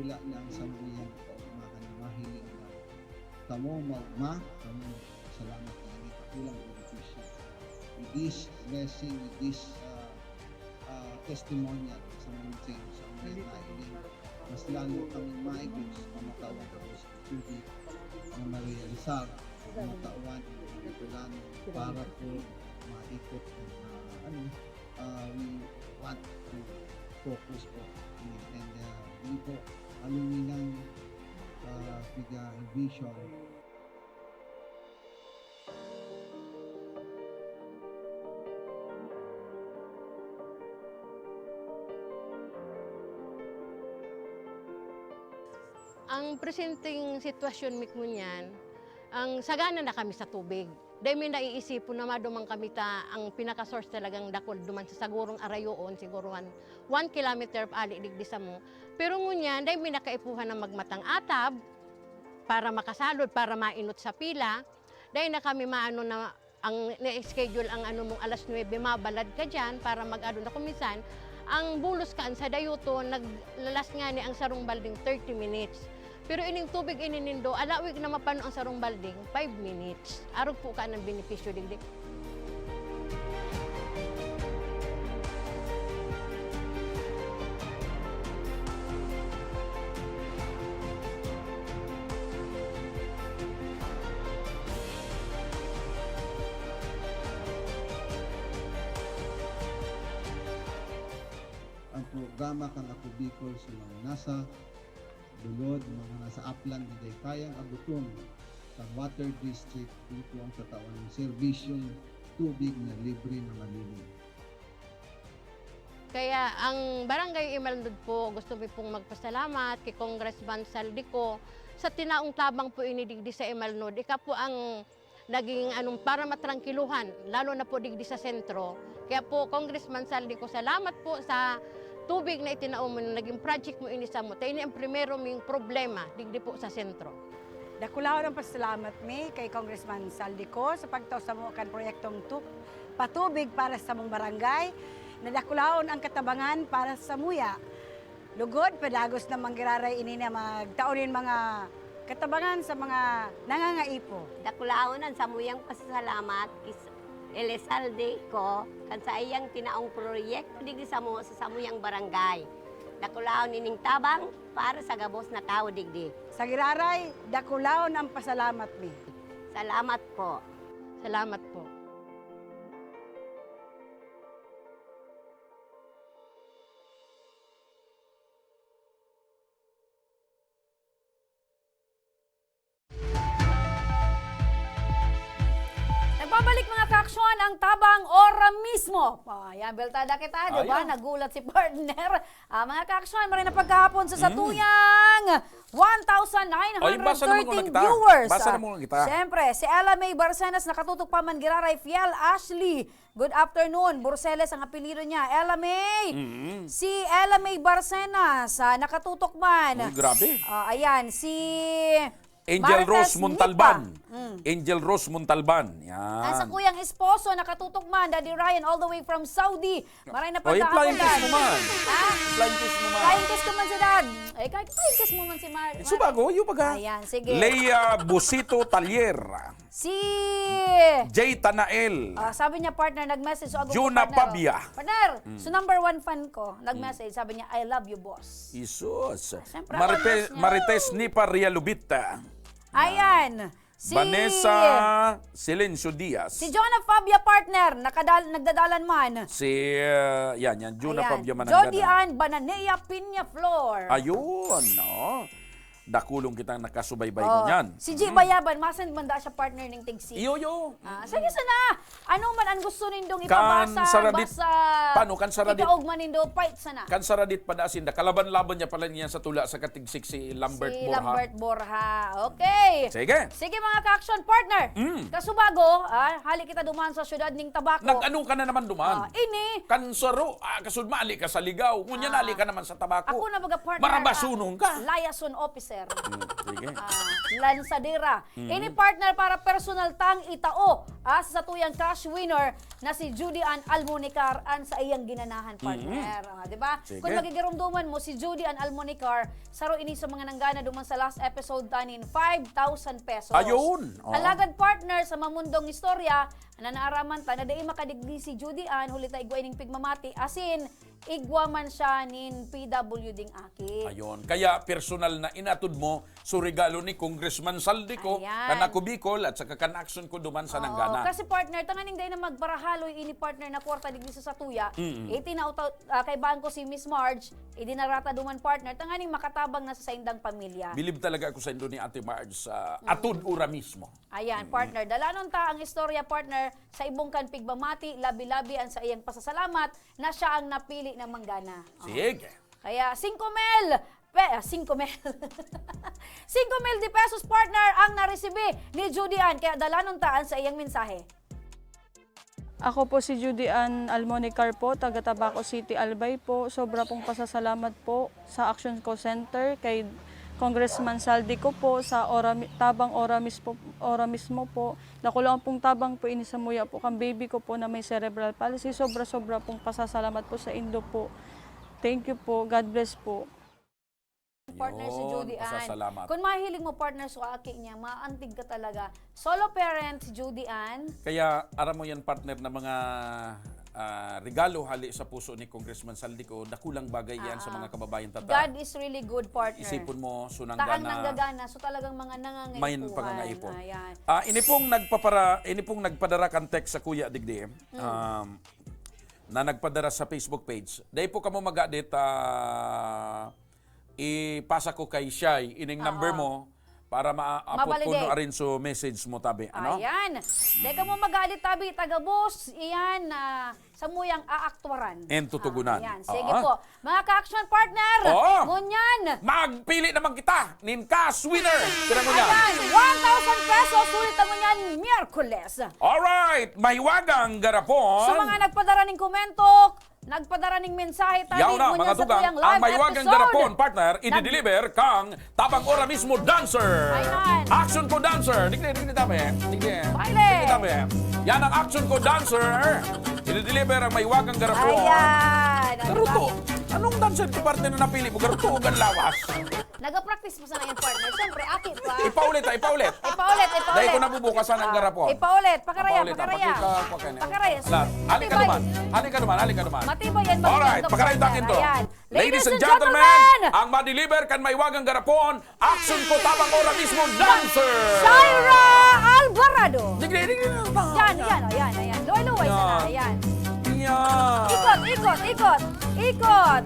dakula ng samuyang kaumahan na mahiling na kamo magma, kamo salamat na nagitakulang benepisyo. With this blessing, with this testimonial sa munting sa mga nailing, mas lalo kami maigos pamatawan ko sa tubig na marealisar pamatawan itulan para po maikot we want to focus po and hindi po aluminang biga vision. Ang presenteng sitwasyon mikmunyan, ang sagana na kami sa tubig. Dahil may naiisipon na madumang kami ang pinaka-source talagang dakol duman sa sagurong arayoon, siguruhan 1 kilometer ali digdi sa mo. Pero ngunyan, dahil may nakaipuhan ng magmatang atab para makasalod, para mainot sa pila. Dahil na kami maano na ang na-schedule ang ano mong alas 9, mabalad ka dyan para mag-ano na kumisan. Ang bulos kaan sa dayuto, naglalas nga ni ang sarong balding 30 minutes. Pero ining tubig ininindo, alawig na mapano ang sarong balding, 5 minutes. Arog po ka ng benepisyo digdi. Ang programa kang Ako Bicol sa mga nasa Dulod, mga nasa upland na day kayang abuton sa Water District dito ang katawan ng serbisyong tubig na libre na malinis. Kaya ang Barangay Imalndod po, gusto ko pong magpasalamat kay Congressman Saldico sa tinaong tabang po inidigdi sa Imalndod. Ika po ang naging para matrangkiluhan, lalo na po digdi sa sentro. Kaya po, Congressman Saldico, salamat po sa tubig na itinaom mo, naging project mo inisa mo. Tayo ang primero ming problema, digdi po sa sentro. Dakulaw ng pasalamat mi kay Congressman Saldico sa pagtaw sa mo kan proyektong patubig para sa mong barangay. Nadakulaon ang katabangan para sa muya. Lugod, padagos na manggiraray ini na magtaonin mga katabangan sa mga nangangaipo. Dakulaonan sa muyang pasasalamat Elizalde ko kan sa iyang tinaong proyekto digdi sa samuyang barangay. Dakulaon nining tabang para sa gabos na tao digdi. Sa giraray, dakulaon ang pasalamat mi. Salamat po. Salamat po. Nagbabalik mga kaaksyon ang tabang ora mismo. Ayan, beltada kita, di ba? Nagulat si partner. Mga kaaksyon, marin na pagkahapon sa Satuyang. 1,913 viewers. Basa na mo kita. Siyempre, si Ella May Barcenas nakatutok pa man giraray. Fiel Ashley, good afternoon. Borseles ang apelido niya. Ella May. Si Ella May Barcenas, nakatutok man. Uy, grabe. Ayan, si Angel Marites Rose Montalban. Nipa. Angel Rose Montalban. Yan. Sa kuyang esposo, nakatutok man, Daddy Ryan, all the way from Saudi. Maray na Oy, flying kiss mo man. Ha? Flying kiss mo man. Flying kiss ko man si Dad. Ay, kahit flying kiss mo man si Mar. Subago, yung baga. Ayan, sige. Leia Busito Talier. Si Jay Tanael. sabi niya, partner, nag-message. So, Juna Pabia. Partner, so number 1 fan ko, nag-message. Sabi niya, I love you, boss. Isus. Siyempre, Marites Nipa Rialubita. Ayan. Si Vanessa Silencio Diaz. Si Jonah Fabia, partner, nagdadalan man. Si, yan, Juna Fabia Jody Manangana. Ann Bananea Piña Flor. Ayun, no? Dakulong kitang nakasubaybay mo niyan. Si G. Bayaban, masan manda siya partner ng Tigsi. Iyo. Sige sana. Ano man ang gusto nindong ipabasa, basa. Paano? Kan saradit. Ikaog man nindo, fight sana. Kan saradit padasin da. Kalaban-laban niya pala niya sa tula sa katigsik si Lambert Si Borja. Lambert Borja. Okay. Sige. Mga ka-action partner. Kasubago, hali kita duman sa syudad ning Tabako. Nag-ano ka na naman duman? Ini. Kansaro, kasud maali ka sa ligaw. Ngunyan ali ka naman sa tabako. Ako na baga partner. Marabasunong ka. Liaison officer. sir. Sige. Lansadera. Ini partner para personal tang itao sa tuyang cash winner na si Judy Ann Almonicar sa iyang ginanahan partner. Di ba? Sige. Kung magigirumduman mo si Judy Ann Almonicar, saro ini sa mga nanggana duman sa last episode tanin 5,000 pesos. Ayun. Alagad partner sa mamundong istorya na naaraman ta na dai makadigdi si Judy Ann hulita igwa ining pigmamati asin igwa man siya nin PWD aki. Ayun. Kaya personal na inatod mo so regalo ni Congressman Saldico Ayan. kan ako Bicol at saka kan action ko duman sa nanggana. Kasi partner, tanganing day na magbarahaloy ini partner na kwarta digdi sa Satuya. Itinauta kay bangko si Miss Marge, idinarata duman partner, tanganing makatabang na sa indang pamilya. Bilib talaga ako sa indo ni Ate Marge sa atod ura mismo. Ayan, partner. Dalanon ta ang istorya, partner, sa ibong kan pigmamati, labi-labi ang sa iyang pasasalamat na siya ang napili ng manggana. Sige. Kaya 5,000 de pesos partner ang naresibi ni Judy Ann. Kaya dalanon taan sa iyang mensahe. Ako po si Judy Ann Almonicar po, taga Tabaco City, Albay po. Sobra pong pasasalamat po sa Action Co Center kay Congressman Saldico po sa tabang ora mismo po. Nakulang pong tabang po inisamuya po kang baby ko po na may cerebral palsy. Sobra pong pasasalamat po sa Indo po. Thank you po. God bless po. Partner si Judy Ann. pasasalamat. Kung mahilig mo partner sa aki niya, maantig ka talaga. Solo parent si Judy Ann. Kaya aram mo yan partner na mga regalo hali sa puso ni Congressman Saldico, nakulang bagay yan sa mga kababayan tata. God is really good partner. Isipon mo, sunang Taang gana. nanggagana. So talagang mga nangangaipuan. May pangangaipon. Ayan. Ini pong nagpadara kan text sa Kuya Digdi. Na nagpadara sa Facebook page. Dahil po kamo mag-adit, ipasa ko kay Shai ining number mo para ma-upload ko no arin so message mo tabi. Ano? Ayan. Deka mo mag-alit tabi, taga-boss. Iyan, sa muyang aaktwaran. And tutugunan. Ayan. Sige po. Mga ka-action partner. Ngunyan. Magpili naman kita. Nin cash winner. Tira mo yan. Ayan. 1,000 pesos. Sulit ang ngunyan, Miyerkules. Alright. Mahiwagang garapon. Sa mga nagpadara ng komento, nagpadara ng mensahe tabi. Yaw na, mga sa tugang, tuyang ang live mahiwagang episode. garapon, partner, i-deliver kang tabang ora mismo dancer. Ayan. Action ko dancer. Digdi tabi. Baile. Digdi tabi. Yan ang action ko dancer. I-deliver ang mahiwagang garapon. Ayan. Garuto. Anong dancer ti partner na napili mo? Garuto o ganlawas? Nag-practice pa sa na yung partner. Siyempre, aki pa. Ipaulit. Ipaulit. Dahil ko nabubukasan ang garapon. Ipaulit. Pakaraya. Pakaraya. Halika naman. Matibay yan ba? Alright, pakaraytakin to. Ayan. Ladies and gentlemen, ang ma-deliver kan maiwagang garapon, action ko tabang ora mismo dancer. Shaira Alvarado. Digdi. Yan. Luway-luway sana. Ayan. Yan. Ikot.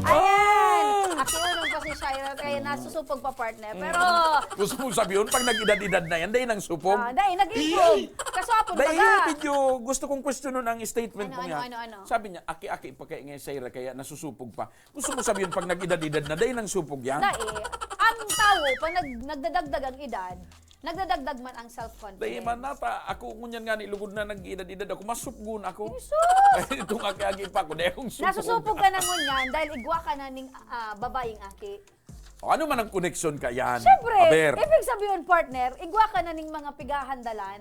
Ayan. Akiunong pa si Shaira kaya nasusupog pa partner. Pero, Gusto mo sabihin, pag nag-edad-edad na yan, dahil nang supog. dahil nag-improve. Kaswapon Dahil baga. medyo gusto kong questionon ang statement mo niya. Ano? Sabi niya, aki-aki pa kaya ngayon Shaira, kaya nasusupog pa. Gusto mo sabihin, pag nag-edad-edad na, dahil nang supog yan? Ang tao, pag nagdadagdag ang edad, nagdadagdag man ang self-confidence. Dahil man nata, ako ngunyan nga nilugod na nag-edad-edad ako, masupgun ako. Dahil itong aki-aki pa ako, dahil akong supog. Nasusupog ka na ngunyan dahil igwa ka na ning babaeng aki. O, ano man ang connection ka yan? Siyempre, Aber, ibig sabihin partner, igwa ka na ning mga pigahandalan.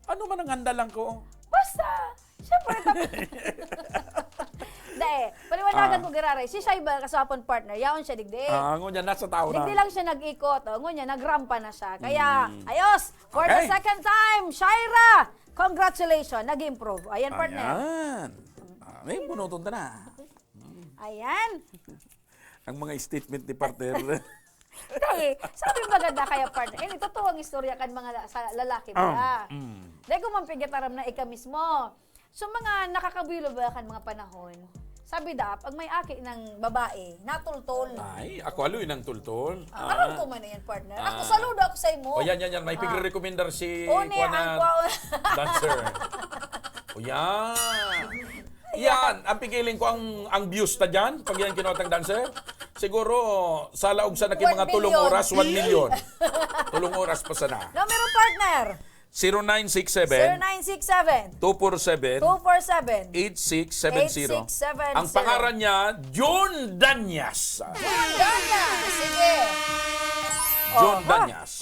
ano man ang handalan ko? Basta, siyempre. Dahil, paliwanagan ko giraray, si Shaiba kasapon partner, yaon siya digdi. Ngunyan, nasa tao na. Digdi lang siya nag-ikot, ngunyan, nagrampa na siya. Kaya, ayos, for the Okay. second time, Shaira, congratulations, nag-improve. Ayan partner. Ayan. May bunotong na. Ayan. Ang mga statement ni partner. Dahil, sabi maganda kaya partner, totoo ang istorya kan mga sa lalaki ba? Dahil kung mampigataram na ika mismo. So mga nakakabilo ba kan mga panahon? Sabi da, pag may aki ng babae, natultol. Ay, ako aloy ng tultol. Karoon ko man na yan, partner. Ako saludo ako sa imo. O yan. May pigre-recommendar si Une, Kuana dancer. O yan. Yan, ang pigiling ko ang views ta dyan, pag yan kinotang dancer. Siguro, sa laog sa naki mga 1 tulong million. oras, 1 million. Tulong oras pa sana. No, meron partner. 0967 0967 247 247 8670. Ang pangalan niya, John Danyas. John Danyas. Sige. John Oho. Danyas.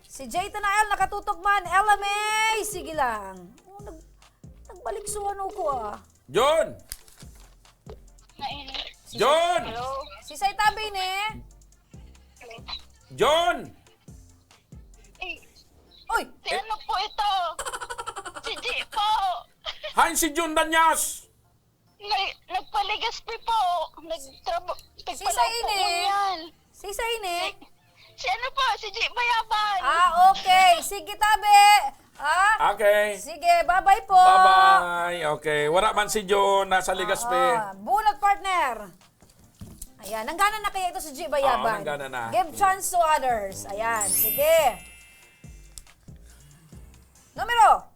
Si Jay Tanael nakatutok man. LMA. Sige lang. Oh, nagbalik suwano ko ah. John! John! Si Say Tabi ni. John! Uy! Ano po ito? Si G po. Hi, si John Danyas! Nagpaligas po. Si Say ini. Si Say ini. Si ano po? Si G Bayaban. Ah, okay. Sige, Tabi. Ah? Okay. Sige, bye-bye po. Bye-bye. Okay. Wala man si John. Nasa Ligaspi. Bunot partner. Ayan, nanggana na kaya ito si G Bayaban. nanggana na. Give chance to others. Ayan, sige. Numero.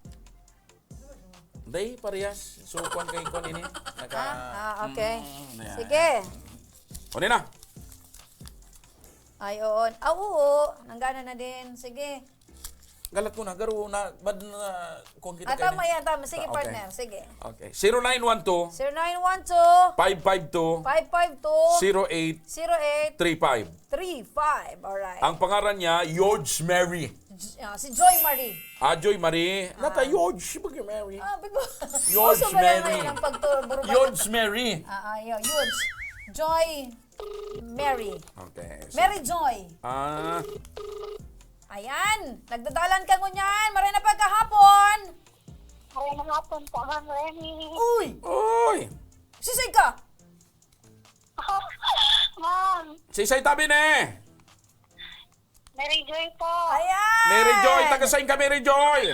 Day, parehas. So, kung kay kon ini. Okay. Ayan. Sige. Kunin na. Ay, oo. Oo. Nanggana na din. Sige. Galat ko na. Garo na. Bad na. Kung kita Tama yan, tama. Sige, Okay. partner. Sige. Okay. 0912 0912 552 552 0835. 0835. Alright. Ang pangalan niya, Yodge Mary. Si Joy Marie. Joy Marie. Nata Yodge. Bagay Mary. Bigo. Yodge Uso ba yan Mary. ngayon ang pagturo? Yodge Mary. Yodge. Joy Mary. Okay. Mary Joy. Ayan. Nagdadalan ka ngunyan. Maray na pagkahapon. Maray na hapon po, Ma'am Remy. Uy! Uy! Sisay ka! Ma'am, Sisay tabi ne. Mary Joy po. Ayan! Mary Joy. Tagasain ka, Mary Joy.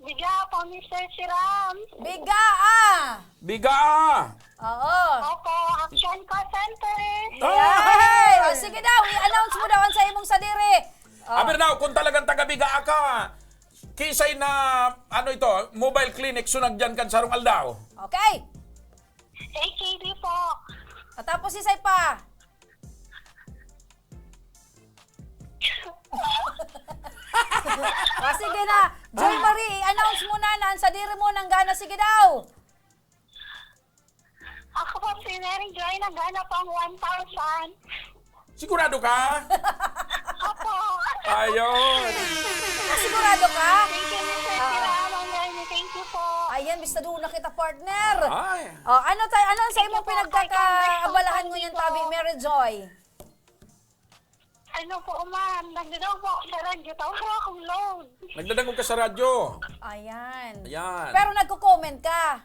Biga po, Mr. Siram. Biga ah! Biga. Oo. Opo, Action Call Center. Ay! O, sige daw. I-announce mo daw ang sa imong sadiri. Aber daw, kung talagang taga-biga ka, kisay na, ano ito, mobile clinic, sunag dyan kan sarong aldaw. Okay. AKD po. At tapos sisay pa. Sige na. Joy Marie, i-announce mo na ang sadiri mo ng gana. Sige daw. Ako po si Mary Joy, naghanap ang 1,000. Sigurado ka? Opo. Ayun. Sigurado ka? Thank you, Mr. Siram. Thank you po. Ayan, bista doon na kita, partner. Ay. Ano sa imong pinagkakaabalahan mo yan, Tabi, Mary Joy? Ano po, ma'am? Nagdadaw po ako sa radyo. Tawara akong load. Nagdadangog ka sa radyo. Ayan. Ayan. Pero nagko-comment ka.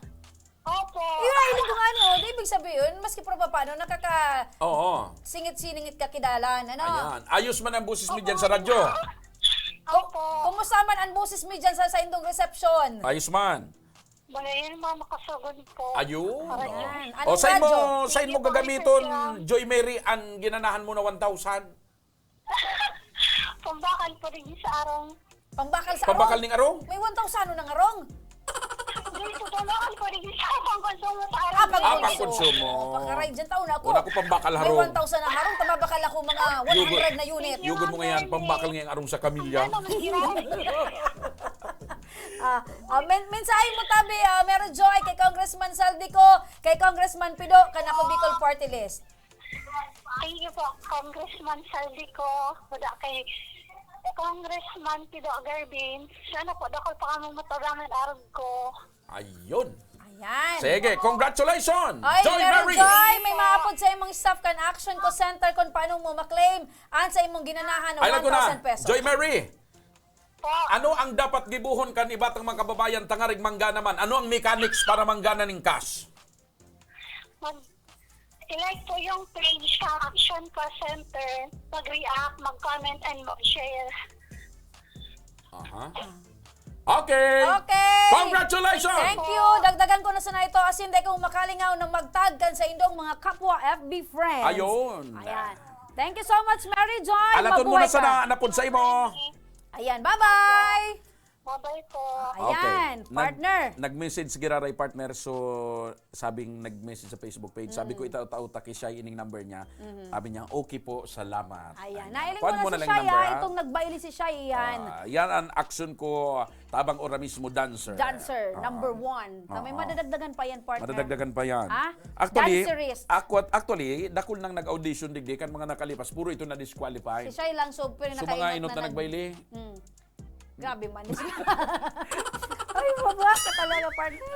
Opo. Yun ay hindi ko nga no. Di ibig sabihin, maski pa paano, Oo. singit-siningit ka kidalan. Ano? Ayan. Ayos man ang busis mo dyan sa radyo. Opo. Kumusta man ang boses mo dyan sa indong reception? Ayos man. Malayan, ma'am, makasagod po. Ayun. Ayan. O, Anong saan radyo? mo gagamiton, Joy Mary, ang ginanahan mo na 1,000? Pambakal po rin sa arong. Pambakal sa Pambakal arong? ning arong? May 1,000 ng arong? Dito, pambakal po rin sa pangkonsumo sa arong. Pangkonsumo. Pagkaray dyan taon ako. Wala ko pambakal May harong. 1,000 ng harong, tababakal ako mga 100 na unit. Yugod mo ngayon, pambakal ngayong arong sa kamilya. Mensahe mo Tabi, Mary Joy, kay Congressman Saldico, kay Congressman Pido, kanako Bicol Party List. Thank you po, Congressman Saldico. Wala kay Congressman Pido Garbin. Sana po, dakol pa kami matarangan arog ko. Ayun. Ayan. Sige, congratulations! Ay, Joy Mary! Joy, may maapod sa imong staff kan Action ko Center kung paano mo maklaim ang sa imong ginanahan ng Ay, lago na. 1,000 pesos. Joy Mary! Ano ang dapat gibuhon kan ibatang mga kababayan tangarig mangga naman? Ano ang mechanics para manggana ning cash? I-like po yung page sa Action Call Center. Mag-react, mag-comment, and mag-share. Okay! Okay! Congratulations! Thank you! Dagdagan ko na sa ito as hindi ko makalingaw na magtag kan sa indong mga kapwa FB friends. Ayun! Ayan. Thank you so much, Mary Joy. Alaton mo na Mabuhay ka. sana, napod sa imo. Ayan, bye-bye! Bye-bye po. Ayan, partner. Nag-message giraray partner, so sabing nag-message sa Facebook page. Sabi ko itaw-taw-taki siya ining number niya. Sabi niya, okay po, salamat. Ayan, nailing Kuhan mo na si lang Shai, number, ha? itong nagbaili si Shai, yan. Yan ang action ko, tabang ora mismo dancer. Dancer, number 1. May madadagdagan pa yan, partner. Madadagdagan pa yan. Ha? Actually, Dancerist. actually, dakol nang nag-audition digdi kan mga nakalipas, puro ito na disqualify. Si Shai lang, so pero So mga inot na nagbaili. Grabe man. Ay, baba ka talaga, partner.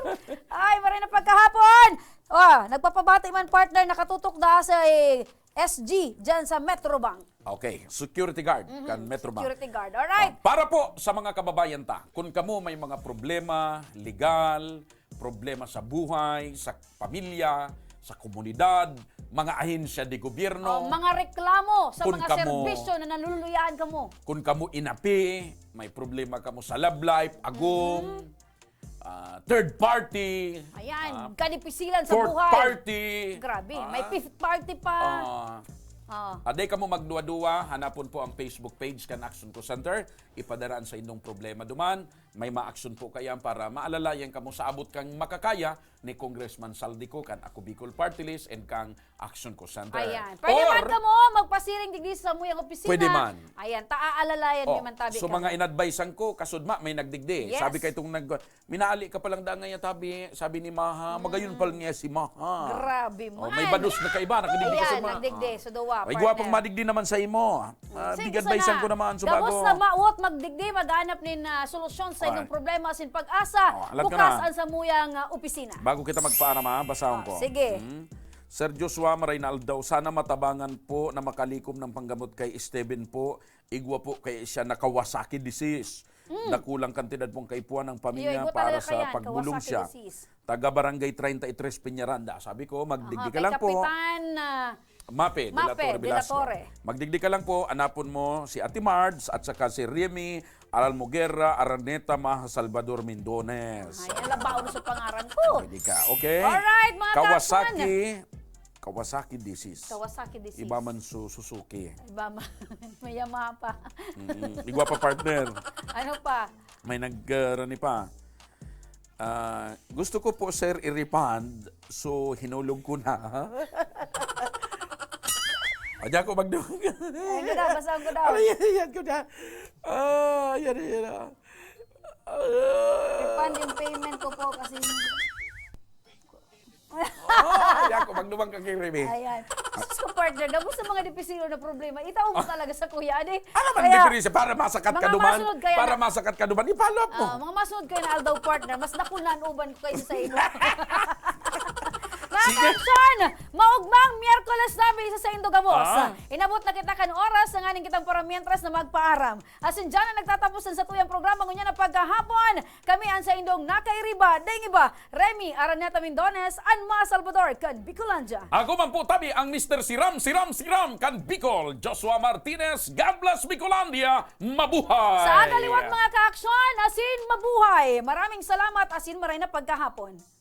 Ay, maray na pagkahapon. Nagpapabati man, partner, nakatutok na sa SG, dyan sa Metrobank. Okay, security guard kan Metrobank. Security guard, alright. Para po sa mga kababayan ta, kung kamo may mga problema, legal, problema sa buhay, sa pamilya, sa komunidad, mga ahensya de gobyerno, Mga reklamo sa Kung mga kamo- serbisyo na naluluyaan ka mo. kung kamo inapi, may problema kamo sa love life, agong, third party, Ayan, kanipisilan sa fourth buhay. party, Grabe, may fifth party pa. aday kamo magduwa-duwa, hanapon po ang Facebook page kan Action Ko Center, ipadaraan sa inyong problema duman, may ma-action po kayan para maalalayan kamo sa abot kang makakaya ni Congressman Saldico kan Ako Bicol Party List and kang Action Ko Center. Ayan. Pwede man ka mo magpasiring digdi sa muyang opisina. Pwede man. Ayan, taaalalayan Oh, may man tabi so ka. mga inadvisean ko, kasudma, may nagdigdi. Yes. Sabi kay itong minaali ka palang da ngayon tabi, sabi ni Maha, magayon pal niya si Maha. Grabe man. Oh, may bados na kaiba, nakadigdi ka sa Ayan, Maha. nagdigdi. So, dawa, Ay, gwapang madigdi naman sa imo. Big-advisean ko naman, Gabos subago. na maot magdigdi, maghanap nin solusyon sa inyong problema sin pag-asa. alam ko Bukas na. ang sa muyang opisina. Bago kita magpaaram ha, basahon ko. Sige. Sir Joshua Marinaldo, sana matabangan po na makalikom ng panggamot kay Steven po. Igwa po kay siya na Kawasaki disease. Nakulang kantidad pong kaipuan ng pamilya Igwa para talaga sa yan, pagbulong Kawasaki siya. disease. Taga Barangay 33 Peñaranda. Sabi ko, magdigdi ka lang po. Kapitan, Mape, Mape, de la Torre. Torre. Magdigdi ka lang po, anapon mo si Ate Mards at saka si Remy Aral Moguera, Araneta Maha Salvador Mindones. Ay, alabaon sa pangaran ko. Pwede ka, okay? Alright, mga Kawasaki disease. Kawasaki disease. Iba man Suzuki. Iba man. May Yamaha pa. Igwa pa partner. Ano pa? May nagrani pa. Gusto ko po sir i-refund, so hinulog ko na. Adya ko magdung. Ay, ko na, basahan ko daw. Yan ko na. Yan. Refund yung payment ko po kasi... Adya ko magdumang kang kay Remy. Ayan. Sus ko, partner, damo sa mga dipisilo na problema, itaw mo talaga sa kuya. Ano man diferensya para masakat ka mga duman? masunod kaya Para na- masakat ka duman, i-follow up mo. Mga masunod kayo na Aldaw partner, mas nakunan uban ko kayo sa ino. Mga action! Maugmang Miyerkules na bilisa sa Indogamos. Inabot na kita kan oras ng aning kitang paramientras na magpaaram. Asin dyan na nagtatapusan sa tuyang programa ngunya na pagkahapon. Kami ang sa Indong Nakairiba, Dengiba, Remy Araneta Mindones, and Ma Salvador kan Bicolandia. Ako man po tabi ang Mr. Siram kan Bicol, Joshua Martinez, God bless Bicolandia, mabuhay! Sa agaliwat mga ka-aksyon, asin mabuhay. Maraming salamat, asin maray na pagkahapon.